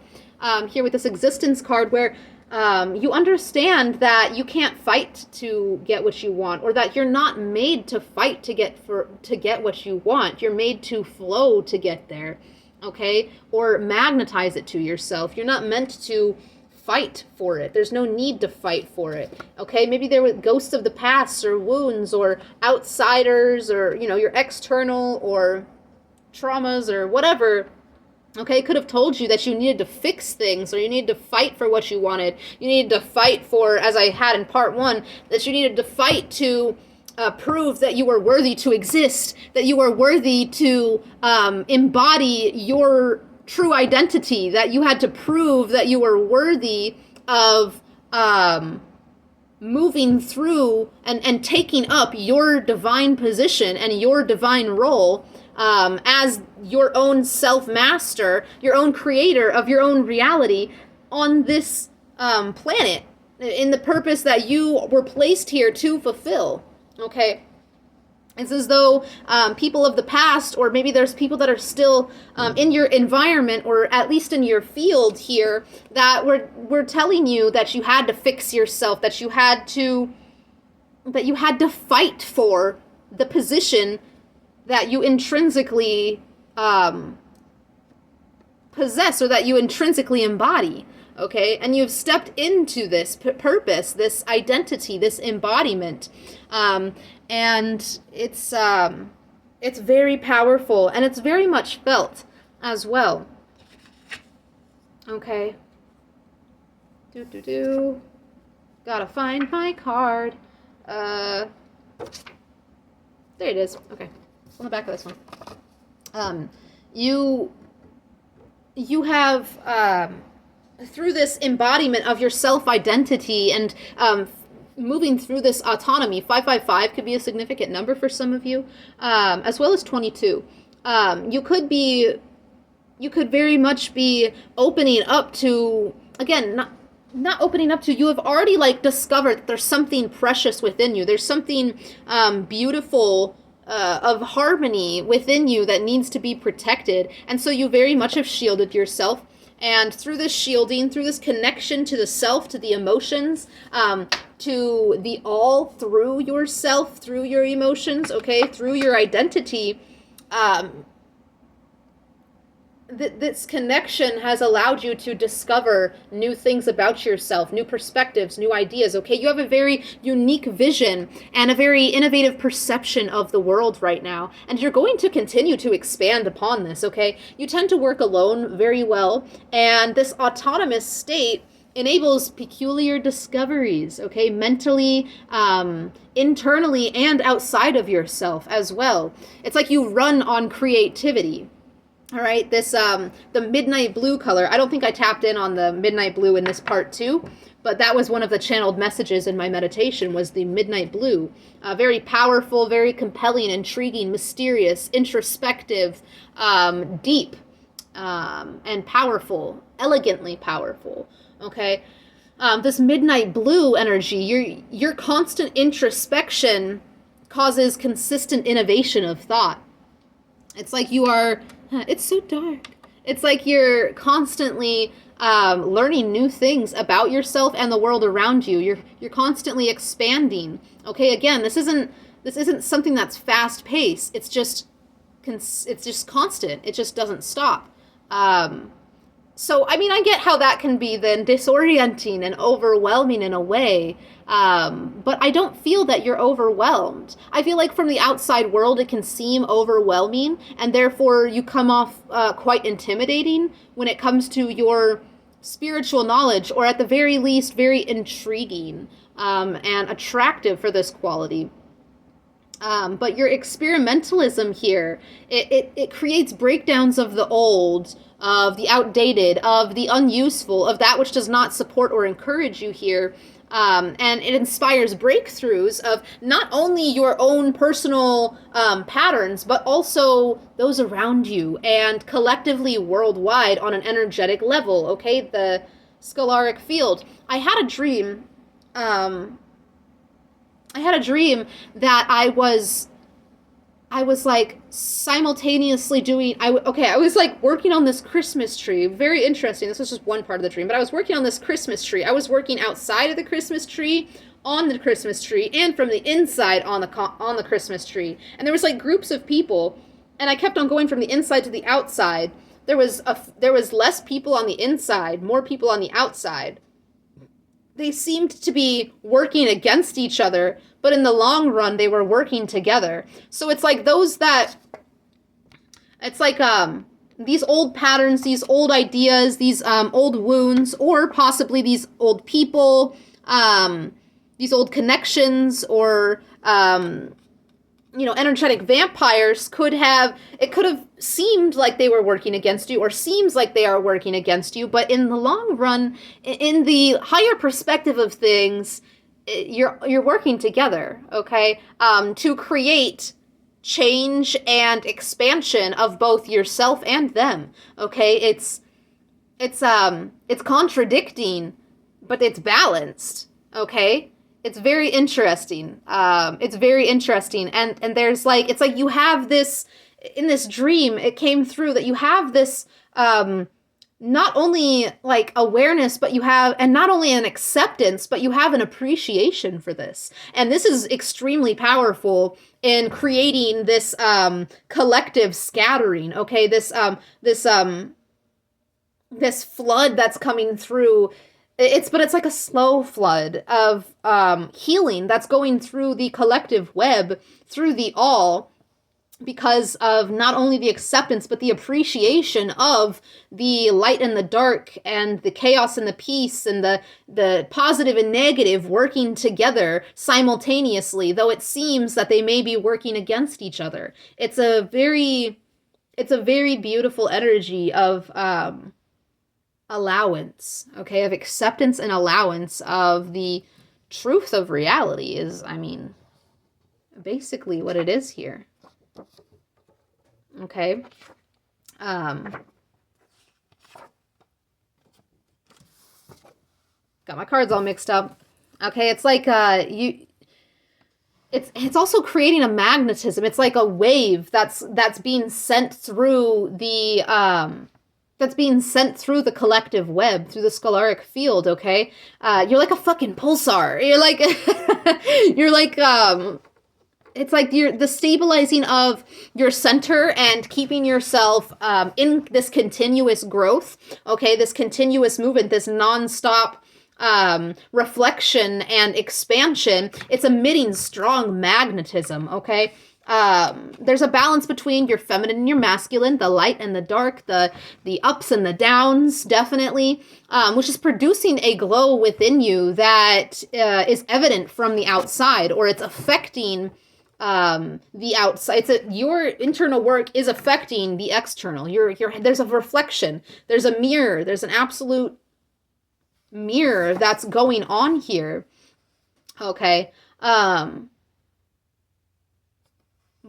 here with this existence card where you understand that you can't fight to get what you want, or that you're not made to fight to get what you want. You're made to flow to get there, okay, or magnetize it to yourself. You're not meant to fight for it. There's no need to fight for it, okay? Maybe there were ghosts of the past or wounds or outsiders or, your external or traumas or whatever, okay, could have told you that you needed to fix things, or you needed to fight for what you wanted. You needed to fight for, as I had in part 1, that you needed to fight to prove that you were worthy to exist, that you were worthy to embody your true identity, that you had to prove that you were worthy of moving through and taking up your divine position and your divine role as your own self-master, your own creator of your own reality on this planet in the purpose that you were placed here to fulfill, okay? It's as though people of the past, or maybe there's people that are still in your environment, or at least in your field here, that were telling you that you had to fix yourself, that you had to fight for the position that you intrinsically possess, or that you intrinsically embody. Okay, and you've stepped into this purpose, this identity, this embodiment, and it's very powerful, and it's very much felt as well. Okay. Gotta find my card. There it is. Okay, it's on the back of this one. You have through this embodiment of your self-identity and moving through this autonomy. 555 could be a significant number for some of you, as well as 22. You could very much be opening up to, again, not opening up to, you have already like discovered that there's something precious within you. There's something beautiful of harmony within you that needs to be protected. And so you very much have shielded yourself. And through this shielding, through this connection to the self, to the emotions, to the all through yourself, through your emotions, okay, through your identity, this connection has allowed you to discover new things about yourself, new perspectives, new ideas, okay? You have a very unique vision and a very innovative perception of the world right now, and you're going to continue to expand upon this, okay? You tend to work alone very well, and this autonomous state enables peculiar discoveries, okay? Mentally, internally, and outside of yourself as well. It's like you run on creativity. All right, this, the midnight blue color, I don't think I tapped in on the midnight blue in this part too, but that was one of the channeled messages in my meditation, was the midnight blue. Very powerful, very compelling, intriguing, mysterious, introspective, deep, and powerful, elegantly powerful, okay? This midnight blue energy, your constant introspection causes consistent innovation of thought. It's like you are... It's so dark. It's like you're constantly learning new things about yourself and the world around you. You're constantly expanding. Okay, again, this isn't something that's fast paced. It's just constant. It just doesn't stop. So, I mean, I get how that can be then disorienting and overwhelming in a way, but I don't feel that you're overwhelmed. I feel like from the outside world it can seem overwhelming, and therefore you come off quite intimidating when it comes to your spiritual knowledge, or at the very least, very intriguing and attractive for this quality. But your experimentalism here, it creates breakdowns of the old, of the outdated, of the unuseful, of that which does not support or encourage you here. And it inspires breakthroughs of not only your own personal patterns, but also those around you and collectively worldwide on an energetic level, okay? The scalaric field. I had a dream that I was like simultaneously doing, I was like working on this Christmas tree. Very interesting. This was just one part of the dream, but I was working on this Christmas tree. I was working outside of the Christmas tree, on the Christmas tree, and from the inside on the Christmas tree. And there was like groups of people, and I kept on going from the inside to the outside. There was less people on the inside, more people on the outside. They seemed to be working against each other, but in the long run, they were working together. So it's like these old patterns, these old ideas, these old wounds, or possibly these old people, these old connections, or energetic vampires could have seemed like they were working against you, or seems like they are working against you, but in the long run, in the higher perspective of things, you're working together, okay, to create change and expansion of both yourself and them. Okay, it's contradicting, but it's balanced. Okay, it's very interesting. It's very interesting, and there's like, it's like you have this in this dream. It came through that you have this not only like awareness, but you have, and not only an acceptance, but you have an appreciation for this. And this is extremely powerful in creating this collective scattering. Okay, this flood that's coming through. It's like a slow flood of healing that's going through the collective web, through the all, because of not only the acceptance, but the appreciation of the light and the dark, and the chaos and the peace, and the positive and negative working together simultaneously, though it seems that they may be working against each other. It's a very beautiful energy of allowance, okay, of acceptance and allowance of the truth of reality is, I mean, basically what it is here. Okay. Got my cards all mixed up. Okay, it's like it's also creating a magnetism. It's like a wave that's being sent through the collective web, through the scalaric field, okay? You're like a fucking pulsar. You're like it's like the stabilizing of your center and keeping yourself in this continuous growth, okay? This continuous movement, this nonstop reflection and expansion. It's emitting strong magnetism, okay? There's a balance between your feminine and your masculine, the light and the dark, the ups and the downs, definitely, which is producing a glow within you that is evident from the outside, or it's affecting the outside. Your internal work is affecting the external. There's a reflection. There's a mirror. There's an absolute mirror that's going on here. Okay. Where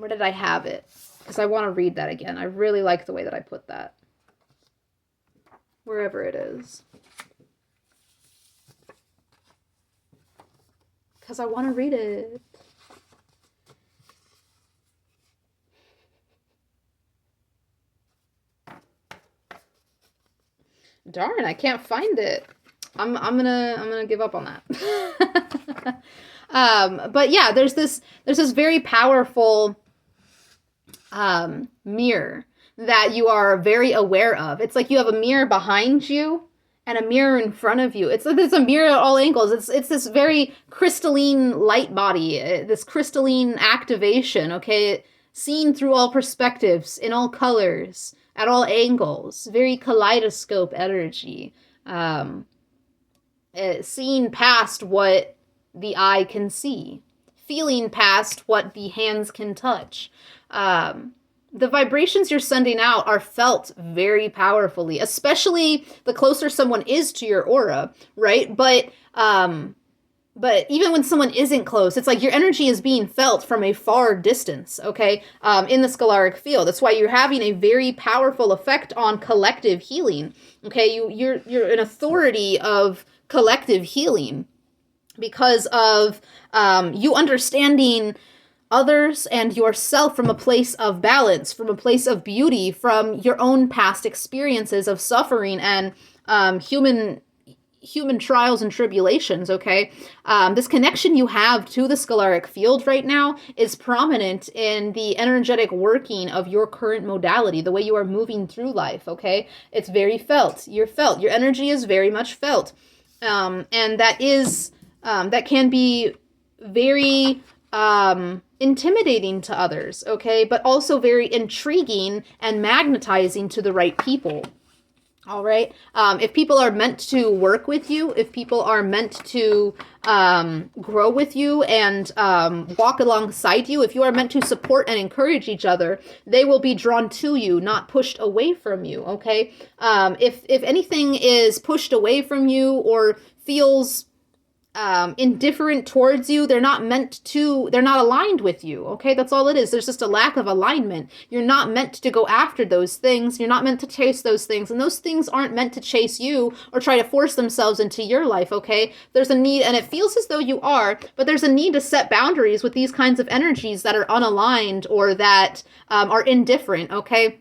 did I have it? Because I want to read that again. I really like the way that I put that. Wherever it is. Because I want to read it. Darn, I can't find it. I'm gonna give up on that. But yeah, there's this very powerful mirror that you are very aware of. It's like you have a mirror behind you and a mirror in front of you. It's a mirror at all angles. It's this very crystalline light body, this crystalline activation, okay? Seen through all perspectives, in all colors, at all angles. Very kaleidoscope energy. Seeing past what the eye can see, feeling past what the hands can touch. The vibrations you're sending out are felt very powerfully, especially the closer someone is to your aura, right? But even when someone isn't close, it's like your energy is being felt from a far distance, okay? In the scalaric field. That's why you're having a very powerful effect on collective healing, okay? You're an authority of collective healing because of you understanding others and yourself from a place of balance, from a place of beauty, from your own past experiences of suffering and human trials and tribulations, okay? This connection you have to the scalaric field right now is prominent in the energetic working of your current modality, the way you are moving through life, okay? It's very felt. You're felt. Your energy is very much felt. And that can be very intimidating to others, okay? But also very intriguing and magnetizing to the right people. All right. If people are meant to work with you, if people are meant to grow with you and walk alongside you, if you are meant to support and encourage each other, they will be drawn to you, not pushed away from you. Okay. If anything is pushed away from you or feels indifferent towards you. They're not aligned with you. Okay, that's all it is. There's just a lack of alignment. You're not meant to go after those things. You're not meant to chase those things, and those things aren't meant to chase you or try to force themselves into your life. Okay, there's a need, and it feels as though you are, but there's a need to set boundaries with these kinds of energies that are unaligned or that are indifferent. Okay.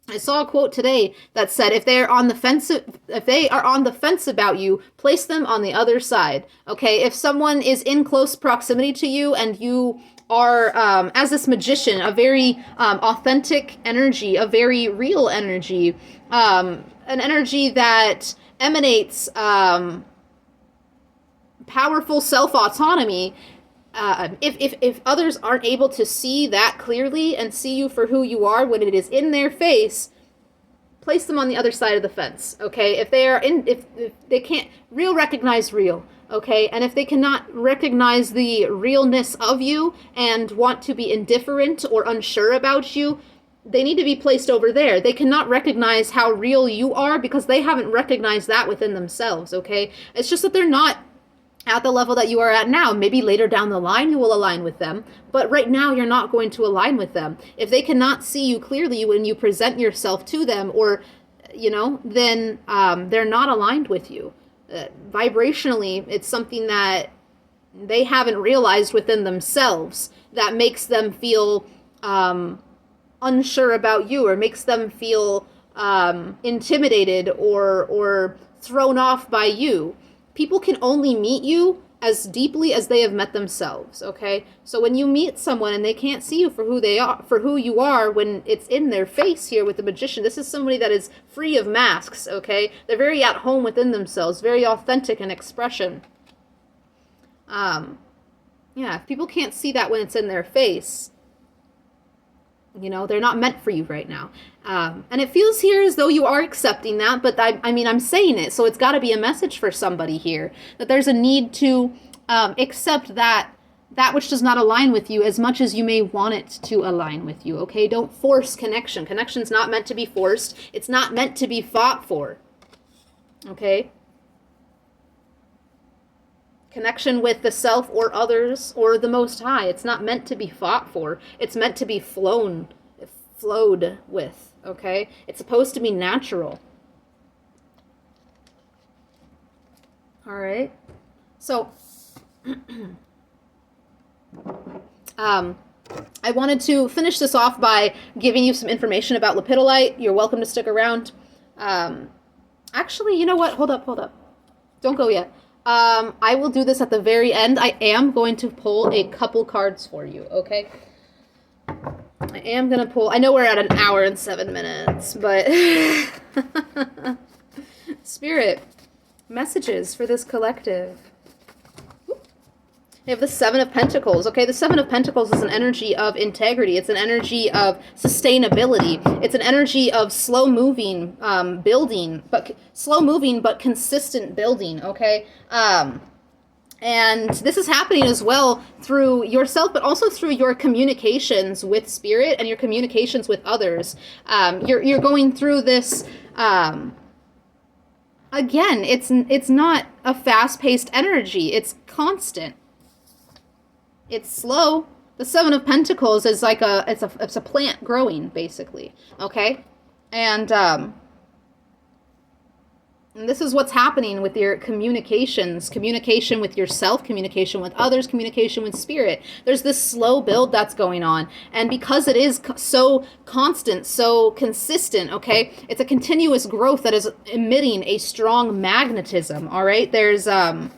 I saw a quote today that said, if they are on the fence about you, place them on the other side. Okay, if someone is in close proximity to you and you are, as this magician, a very authentic energy, a very real energy, an energy that emanates powerful self-autonomy. If others aren't able to see that clearly and see you for who you are when it is in their face, place them on the other side of the fence. Okay, if they can't recognize real. Okay, and if they cannot recognize the realness of you and want to be indifferent or unsure about you, they need to be placed over there. They cannot recognize how real you are because they haven't recognized that within themselves. Okay, it's just that they're not at the level that you are at now. Maybe later down the line you will align with them, but right now you're not going to align with them. If they cannot see you clearly when you present yourself to them, or then they're not aligned with you. Vibrationally, it's something that they haven't realized within themselves that makes them feel unsure about you, or makes them feel intimidated or thrown off by you. People can only meet you as deeply as they have met themselves, okay? So when you meet someone and they can't see you for who you are, when it's in their face here with the magician, this is somebody that is free of masks, okay? They're very at home within themselves, very authentic in expression. If people can't see that when it's in their face, they're not meant for you right now. And it feels here as though you are accepting that, but I'm saying it, so it's got to be a message for somebody here, that there's a need to accept that which does not align with you as much as you may want it to align with you, okay? Don't force connection. Connection's not meant to be forced. It's not meant to be fought for, okay? Connection with the self or others or the Most High. It's not meant to be fought for. It's meant to be flowed with, okay? It's supposed to be natural. All right. So, I wanted to finish this off by giving you some information about lepidolite. You're welcome to stick around. Actually, you know what? Hold up. Don't go yet. I will do this at the very end. I am going to pull a couple cards for you, okay? I am going to pull... I know we're at an hour and 7 minutes, but... Spirit, messages for this collective. We have the Seven of Pentacles. Okay, the Seven of Pentacles is an energy of integrity. It's an energy of sustainability. It's an energy of slow-moving building, but slow-moving but consistent building, okay? And this is happening as well through yourself, but also through your communications with spirit and your communications with others. You're going through this... Again, it's not a fast-paced energy. It's constant. It's slow. The Seven of Pentacles is like it's a plant growing, basically. Okay? And this is what's happening with your communications. Communication with yourself, communication with others, communication with spirit. There's this slow build that's going on. And because it is so constant, so consistent, okay, it's a continuous growth that is emitting a strong magnetism, all right? There's a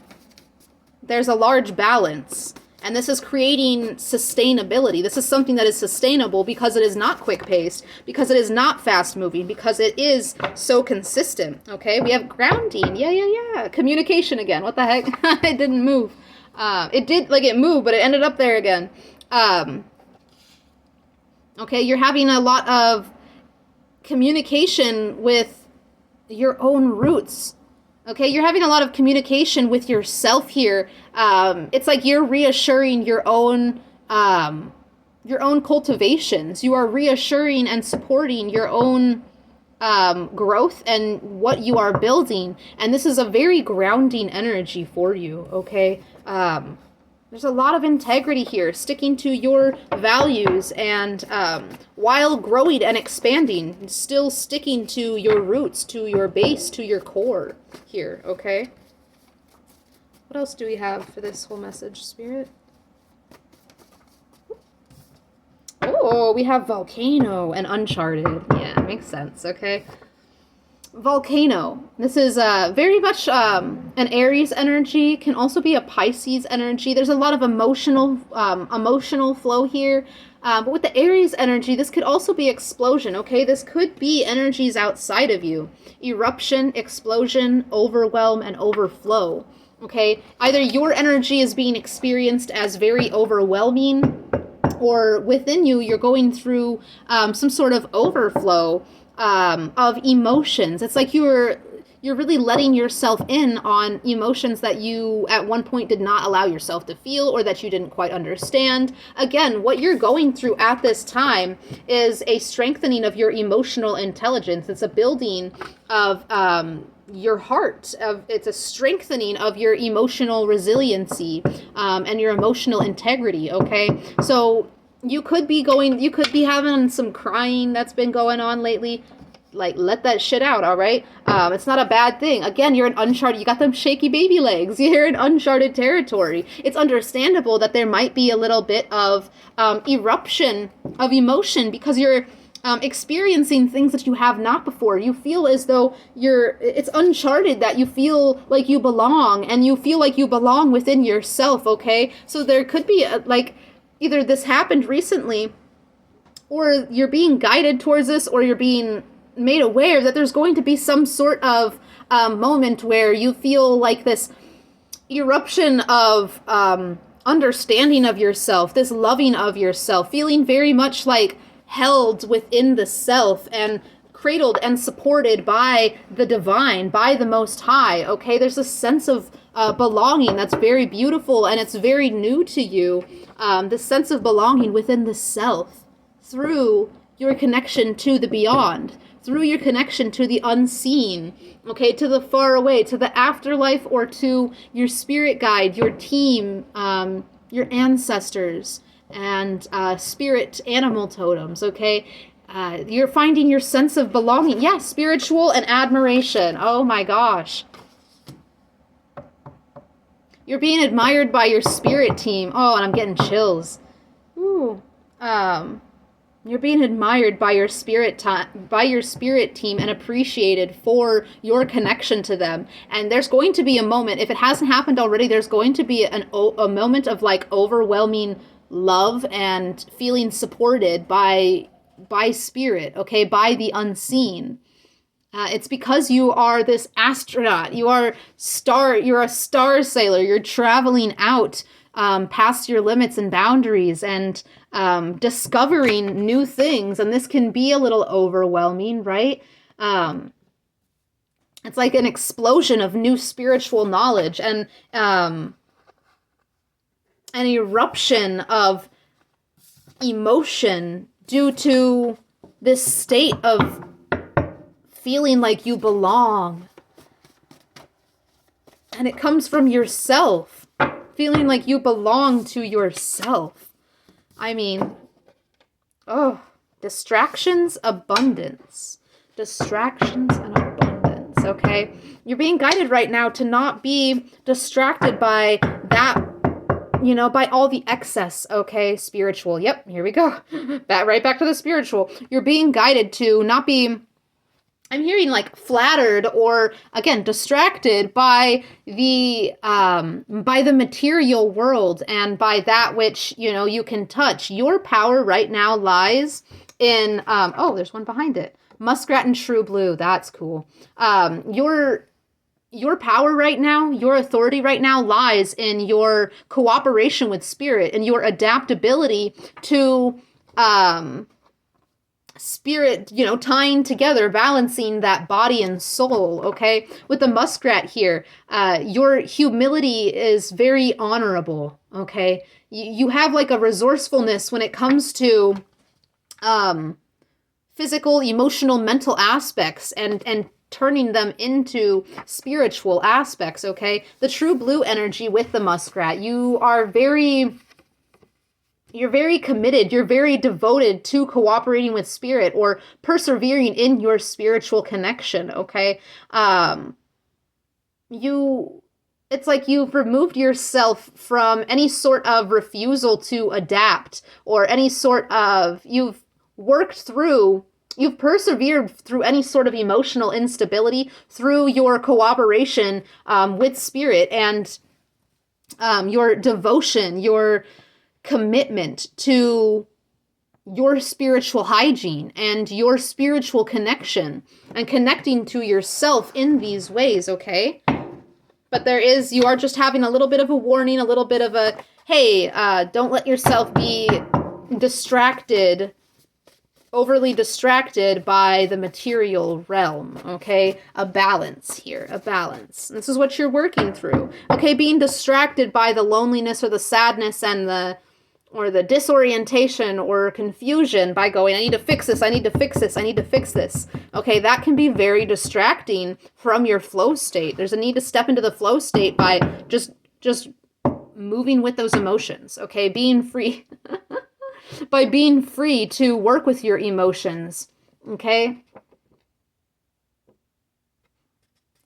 large balance. And this is creating sustainability. This is something that is sustainable because it is not quick-paced, because it is not fast-moving, because it is so consistent, okay? We have grounding. Yeah. Communication again. What the heck? It didn't move. It moved, but it ended up there again. Okay, you're having a lot of communication with your own roots. Okay, you're having a lot of communication with yourself here. It's like you're reassuring your own cultivations. You are reassuring and supporting your own growth and what you are building. And this is a very grounding energy for you, okay? There's a lot of integrity here, sticking to your values and while growing and expanding, still sticking to your roots, to your base, to your core here, okay? What else do we have for this whole message, Spirit? Oh, we have volcano and uncharted. Yeah, makes sense, okay? Volcano. This is very much an Aries energy, can also be a Pisces energy. There's a lot of emotional flow here. But with the Aries energy, this could also be explosion, okay? This could be energies outside of you. Eruption, explosion, overwhelm, and overflow, okay? Either your energy is being experienced as very overwhelming, or within you, you're going through some sort of overflow of emotions. It's like you're really letting yourself in on emotions that you at one point did not allow yourself to feel, or that you didn't quite understand. Again, what you're going through at this time is a strengthening of your emotional intelligence. It's a building of your heart. It's a strengthening of your emotional resiliency and your emotional integrity, okay? So you could be having some crying that's been going on lately. Like, let that shit out, all right? It's not a bad thing. Again, you're in uncharted, you got them shaky baby legs. You're in uncharted territory. It's understandable that there might be a little bit of eruption of emotion because you're experiencing things that you have not before. You feel as though it's uncharted, that you feel like you belong, and you feel like you belong within yourself, okay? So there could be either this happened recently, or you're being guided towards this, or you're being made aware that there's going to be some sort of moment where you feel like this eruption of understanding of yourself, this loving of yourself, feeling very much like held within the self and cradled and supported by the divine, by the Most High, okay? There's a sense of belonging that's very beautiful, and it's very new to you, this sense of belonging within the self through your connection to the beyond, through your connection to the unseen, okay, to the far away, to the afterlife, or to your spirit guide, your team, your ancestors, and spirit animal totems, okay? You're finding your sense of belonging. Yeah, spiritual and admiration. Oh my gosh. You're being admired by your spirit team. Oh, and I'm getting chills. Ooh. You're being admired by your spirit team and appreciated for your connection to them. And there's going to be a moment, if it hasn't happened already, there's going to be a moment of like overwhelming love and feeling supported by spirit, okay, by the unseen. It's because you are this astronaut. You're a star sailor. You're traveling out past your limits and boundaries and discovering new things. And this can be a little overwhelming, right? It's like an explosion of new spiritual knowledge and an eruption of emotion due to this state of feeling like you belong. And it comes from yourself, feeling like you belong to yourself. I mean, distractions, abundance. Distractions and abundance, okay? You're being guided right now to not be distracted by that, by all the excess, okay? Spiritual. Yep, here we go. Right back to the spiritual. You're being guided to not be, I'm hearing like flattered or, again, distracted by the material world and by that which, you can touch. Your power right now lies in, there's one behind it. Muskrat and Shrew Blue. That's cool. Your power right now, your authority right now lies in your cooperation with spirit and your adaptability to, spirit, tying together, balancing that body and soul, okay? With the muskrat here, your humility is very honorable, okay? You have like a resourcefulness when it comes to physical, emotional, mental aspects and turning them into spiritual aspects, okay? The true blue energy with the muskrat, you're very committed, you're very devoted to cooperating with spirit or persevering in your spiritual connection, okay? It's like you've removed yourself from any sort of refusal to adapt or any sort of, you've persevered through any sort of emotional instability through your cooperation with spirit and your devotion, your commitment to your spiritual hygiene and your spiritual connection and connecting to yourself in these ways, okay? But you are just having a little bit of a warning, a little bit of a, hey, don't let yourself be overly distracted by the material realm, okay? A balance here, a balance. This is what you're working through, okay? Being distracted by the loneliness or the sadness and the disorientation or confusion by going, I need to fix this, I need to fix this, I need to fix this. Okay, that can be very distracting from your flow state. There's a need to step into the flow state by just moving with those emotions, okay? Being free. By being free to work with your emotions, okay?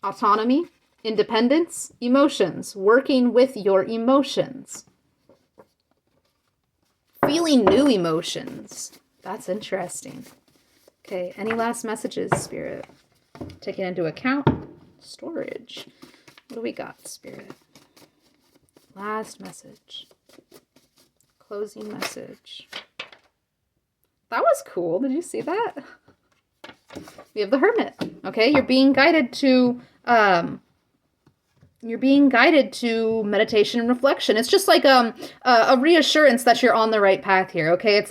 Autonomy, independence, emotions, working with your emotions. Feeling new emotions. That's interesting. Okay, any last messages, Spirit? Taking into account storage. What do we got, Spirit? Last message. Closing message. That was cool. Did you see that? We have the Hermit. Okay, you're being guided to meditation and reflection. It's just like a reassurance that you're on the right path here, okay? It's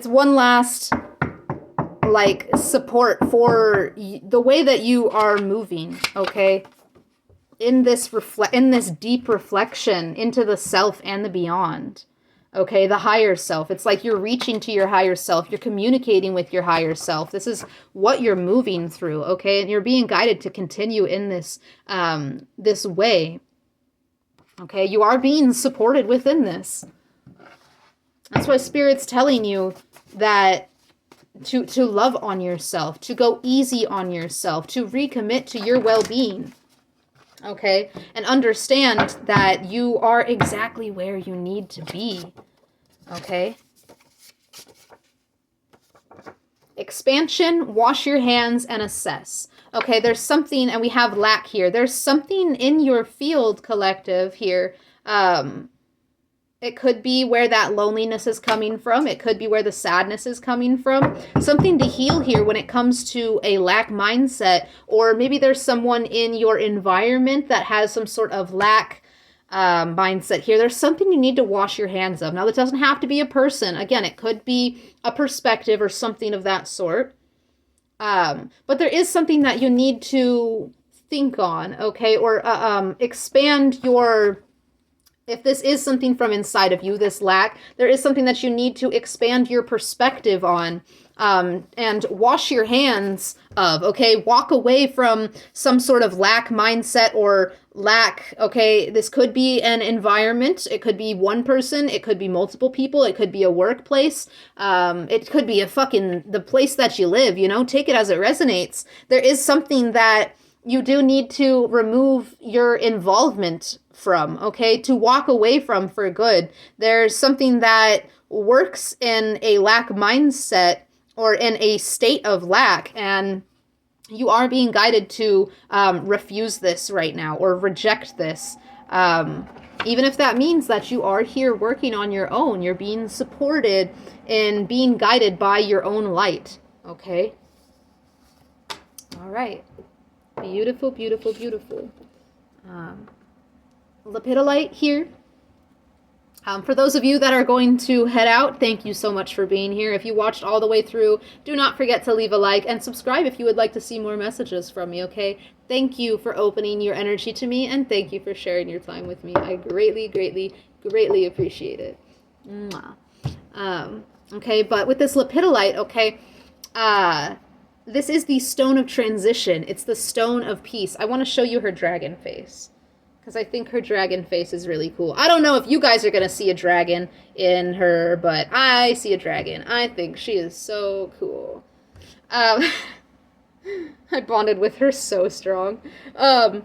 one last support for the way that you are moving, okay? In this deep reflection into the self and the beyond, okay? The higher self. It's like you're reaching to your higher self. You're communicating with your higher self. This is what you're moving through, okay? And you're being guided to continue in this way, okay? You are being supported within this. That's why Spirit's telling you that to love on yourself, to go easy on yourself, to recommit to your well-being. Okay, and understand that you are exactly where you need to be. Okay. Expansion, wash your hands, and assess. Okay, there's something, and we have lack here. There's something in your field, collective, here. It could be where that loneliness is coming from. It could be where the sadness is coming from. Something to heal here when it comes to a lack mindset. Or maybe there's someone in your environment that has some sort of lack mindset here. There's something you need to wash your hands of. Now, that doesn't have to be a person. Again, it could be a perspective or something of that sort. But there is something that you need to think on, okay? Or expand your... If this is something from inside of you, this lack, there is something that you need to expand your perspective on and wash your hands of, okay? Walk away from some sort of lack mindset or lack, okay? This could be an environment. It could be one person. It could be multiple people. It could be a workplace. It could be the place that you live, you know? Take it as it resonates. There is something that you do need to remove your involvement from, okay, to walk away from for good. There's something that works in a lack mindset or in a state of lack, and you are being guided to refuse this right now or reject this. Even if that means that you are here working on your own, you're being supported and being guided by your own light, okay? All right. Beautiful, beautiful, beautiful. Lepidolite here. For those of you that are going to head out, thank you so much for being here. If you watched all the way through, do not forget to leave a like and subscribe if you would like to see more messages from me, okay? Thank you for opening your energy to me, and thank you for sharing your time with me. I greatly, greatly, greatly appreciate it. Mwah. Okay, but with this lepidolite, okay, this is the stone of transition. It's the stone of peace. I want to show you her dragon face, because I think her dragon face is really cool. I don't know if you guys are going to see a dragon in her, but I see a dragon. I think she is so cool. I bonded with her so strong. The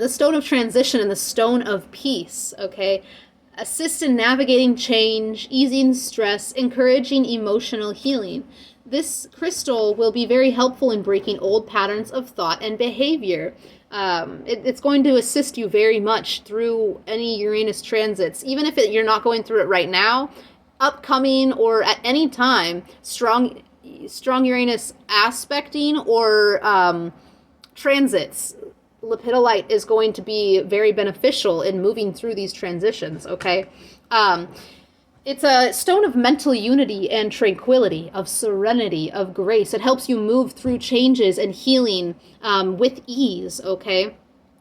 stone of transition and the stone of peace, okay? Assist in navigating change, easing stress, encouraging emotional healing. This crystal will be very helpful in breaking old patterns of thought and behavior. It's going to assist you very much through any Uranus transits. Even if you're not going through it right now, upcoming or at any time, strong Uranus aspecting or transits, lepidolite is going to be very beneficial in moving through these transitions, okay? It's a stone of mental unity and tranquility, of serenity, of grace. It helps you move through changes and healing with ease, okay?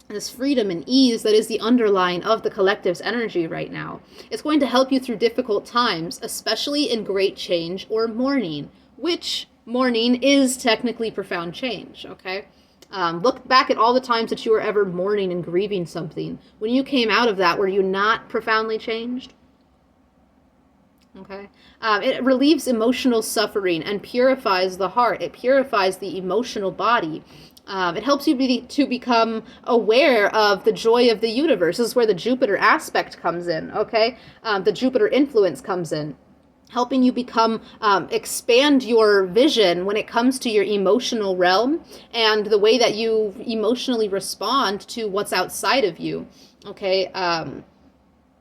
This freedom and ease that is the underline of the collective's energy right now. It's going to help you through difficult times, especially in great change or mourning, which mourning is technically profound change, okay? Look back at all the times that you were ever mourning and grieving something. When you came out of that, were you not profoundly changed? Okay. It relieves emotional suffering and purifies the heart. It purifies the emotional body. It helps you to become aware of the joy of the universe. This is where the Jupiter aspect comes in, okay? The Jupiter influence comes in, helping you become, expand your vision when it comes to your emotional realm and the way that you emotionally respond to what's outside of you, okay?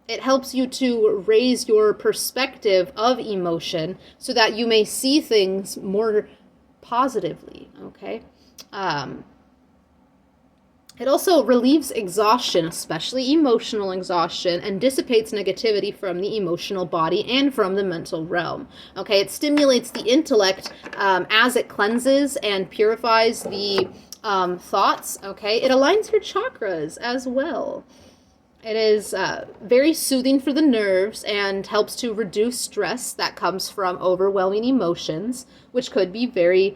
It helps you to raise your perspective of emotion so that you may see things more positively, okay? It also relieves exhaustion, especially emotional exhaustion, and dissipates negativity from the emotional body and from the mental realm. Okay, it stimulates the intellect as it cleanses and purifies the thoughts. Okay, it aligns your chakras as well. It is very soothing for the nerves and helps to reduce stress that comes from overwhelming emotions, which could be very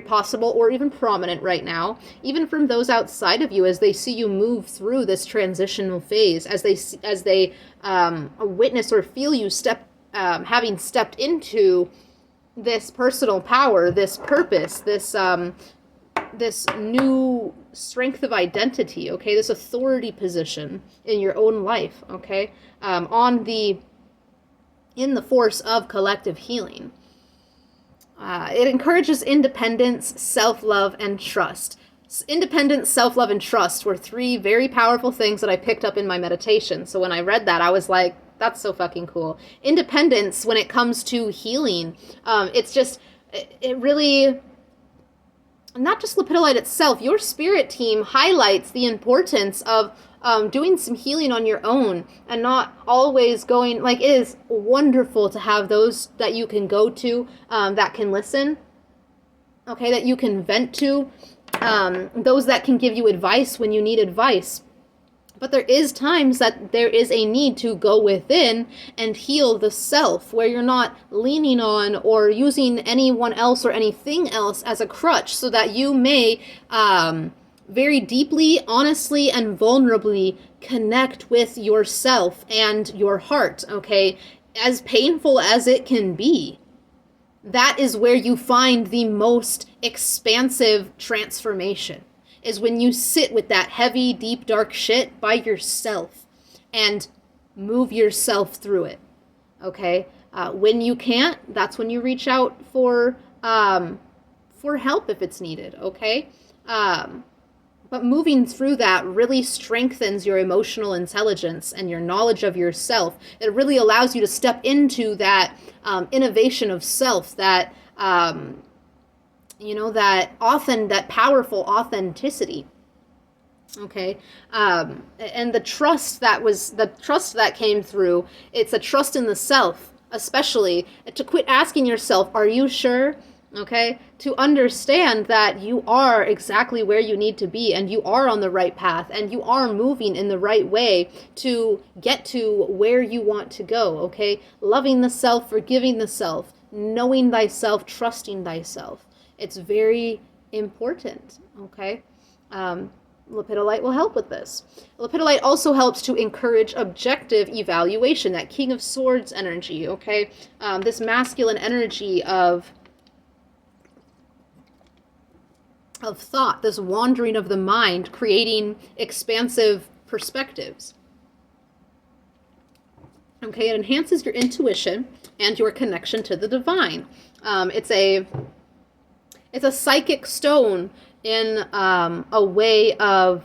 possible or even prominent right now, even from those outside of you as they see you move through this transitional phase, as they witness or feel you having stepped into this personal power, this purpose, this new strength of identity, okay, this authority position in your own life, okay, in the force of collective healing. It encourages independence, self-love, and trust. Independence, self-love, and trust were three very powerful things that I picked up in my meditation. So when I read that, I was like, that's so fucking cool. Independence when it comes to healing, it really, not just lepidolite itself, your spirit team highlights the importance of doing some healing on your own and not always going, like, it is wonderful to have those that you can go to, that can listen, okay, that you can vent to, those that can give you advice when you need advice. But there is times that there is a need to go within and heal the self, where you're not leaning on or using anyone else or anything else as a crutch, so that you may very deeply, honestly, and vulnerably connect with yourself and your heart, okay? As painful as it can be, that is where you find the most expansive transformation, is when you sit with that heavy, deep, dark shit by yourself and move yourself through it, okay? When you can't, that's when you reach out for help if it's needed, okay? But moving through that really strengthens your emotional intelligence and your knowledge of yourself. It really allows you to step into that innovation of self, that that powerful authenticity. Okay, and the trust that came through. It's a trust in the self, especially to quit asking yourself, "Are you sure?" okay? To understand that you are exactly where you need to be and you are on the right path and you are moving in the right way to get to where you want to go, okay? Loving the self, forgiving the self, knowing thyself, trusting thyself. It's very important, okay? Lepidolite will help with this. Lepidolite also helps to encourage objective evaluation, that King of Swords energy, okay? This masculine energy of thought, this wandering of the mind, creating expansive perspectives. Okay, it enhances your intuition and your connection to the divine. It's a psychic stone in a way of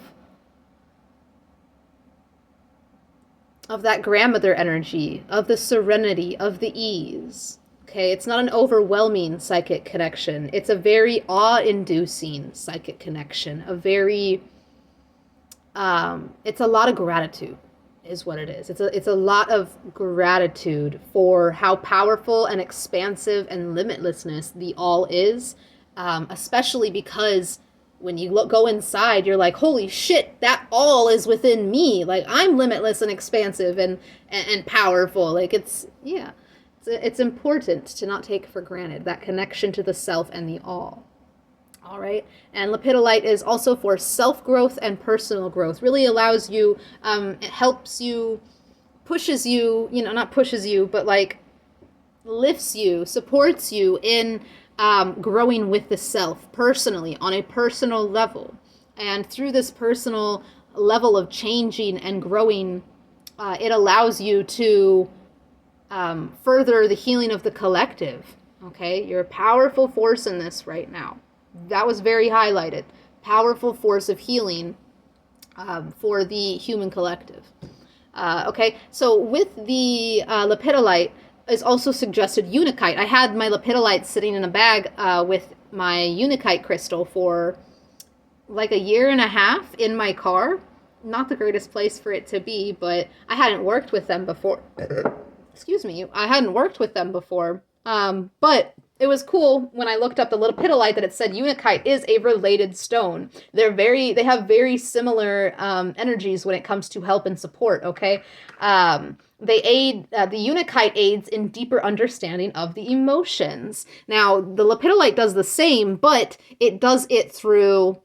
that grandmother energy, of the serenity, of the ease. Okay, it's not an overwhelming psychic connection. It's a very awe-inducing psychic connection. It's a lot of gratitude is what it is. It's a lot of gratitude for how powerful and expansive and limitlessness the all is, especially because when you go inside, you're like, holy shit, that all is within me. Like, I'm limitless and expansive and powerful. Like, it's important to not take for granted that connection to the self and the all. All right. And lepidolite is also for self-growth and personal growth. Really allows you, it helps you, pushes you, not pushes you, but like lifts you, supports you in growing with the self personally, on a personal level. And through this personal level of changing and growing, it allows you to further the healing of the collective. Okay, you're a powerful force in this right now. That was very highlighted. Powerful force of healing for the human collective. Okay, so with the lepidolite is also suggested unakite. I had my lepidolite sitting in a bag with my unakite crystal for like a year and a half in my car. Not the greatest place for it to be, but I hadn't worked with them before. Excuse me, I hadn't worked with them before. But it was cool when I looked up the lepidolite that it said unakite is a related stone. They have very similar energies when it comes to help and support, okay? The unakite aids in deeper understanding of the emotions. Now, the lepidolite does the same, but it does it through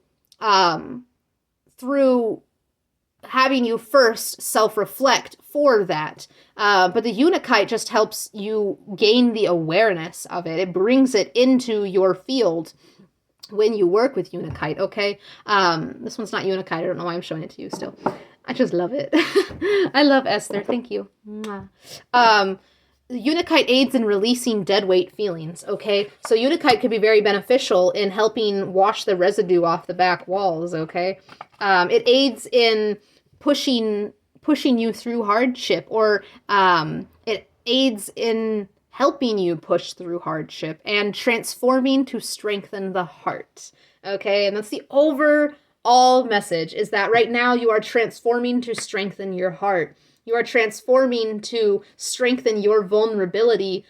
having you first self-reflect for that. But the unakite just helps you gain the awareness of it. It brings it into your field when you work with unakite, okay? This one's not unakite. I don't know why I'm showing it to you still. I just love it. I love Esther. Thank you. Unakite aids in releasing dead weight feelings, okay? So unakite could be very beneficial in helping wash the residue off the back walls, okay? It aids in pushing you through hardship, or it aids in helping you push through hardship and transforming to strengthen the heart. Okay, and that's the overall message, is that right now you are transforming to strengthen your heart. You are transforming to strengthen your vulnerability,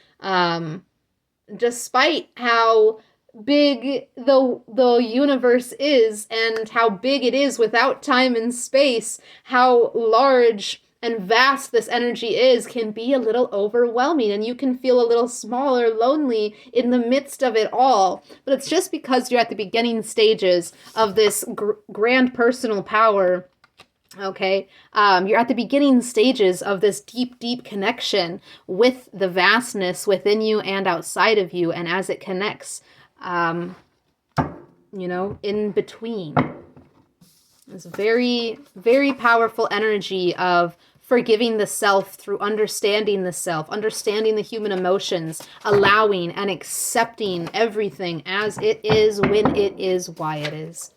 despite how big the universe is and how big it is without time and space, how large and vast this energy is, can be a little overwhelming, and you can feel a little small or lonely in the midst of it all. But it's just because you're at the beginning stages of this grand personal power. Okay, you're at the beginning stages of this deep, deep connection with the vastness within you and outside of you, and as it connects, in between. It's very, very powerful energy of forgiving the self through understanding the self, understanding the human emotions, allowing and accepting everything as it is, when it is, why it is.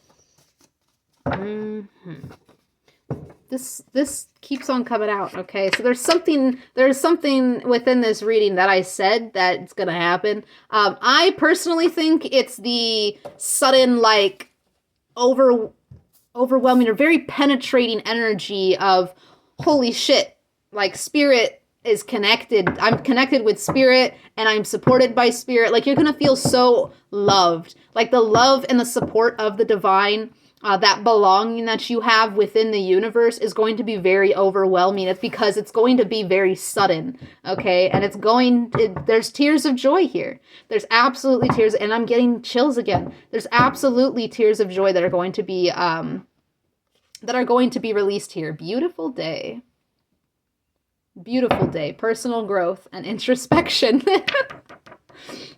This keeps on coming out, okay? So there's something within this reading that I said that it's gonna happen. I personally think it's the sudden, like, overwhelming or very penetrating energy of, holy shit, like, spirit is connected. I'm connected with spirit and I'm supported by spirit. Like, you're going to feel so loved. Like, the love and the support of the divine, that belonging that you have within the universe is going to be very overwhelming. It's because it's going to be very sudden, okay? And there's tears of joy here. There's absolutely tears, and I'm getting chills again. There's absolutely tears of joy that are going to be released here. Beautiful day. Beautiful day. Personal growth and introspection.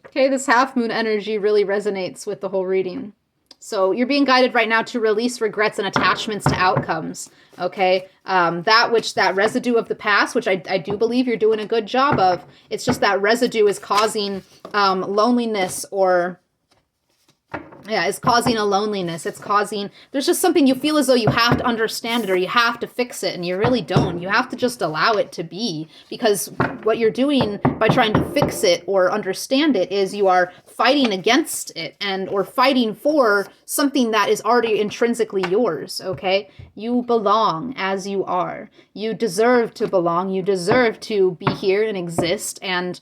Okay, this half moon energy really resonates with the whole reading. So you're being guided right now to release regrets and attachments to outcomes, okay? That residue of the past, which I do believe you're doing a good job of, it's just that residue is causing loneliness, or... yeah, it's causing a loneliness. There's just something you feel as though you have to understand it or you have to fix it, and you really don't. You have to just allow it to be, because what you're doing by trying to fix it or understand it is you are fighting against it or fighting for something that is already intrinsically yours, okay? You belong as you are. You deserve to belong. You deserve to be here and exist and,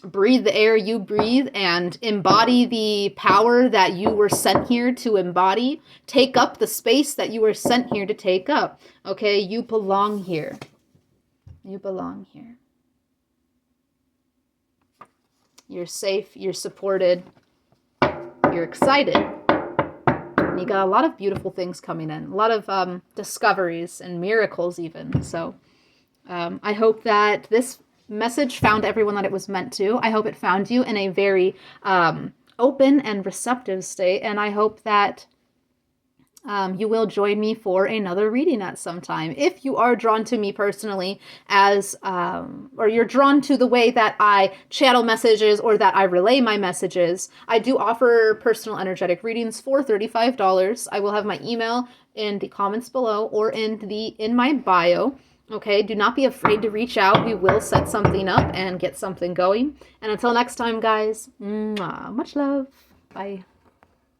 breathe the air you breathe and embody the power that you were sent here to embody. Take up the space that you were sent here to take up. Okay, you belong here. You belong here. You're safe, you're supported, you're excited. And you got a lot of beautiful things coming in. A lot of discoveries and miracles even. So I hope that this message found everyone that it was meant to. I hope it found you in a very open and receptive state, and I hope that you will join me for another reading at some time. If you are drawn to me personally or you're drawn to the way that I channel messages or that I relay my messages, I do offer personal energetic readings for $35. I will have my email in the comments below or in my bio. Okay, do not be afraid to reach out. We will set something up and get something going. And until next time, guys, much love. Bye.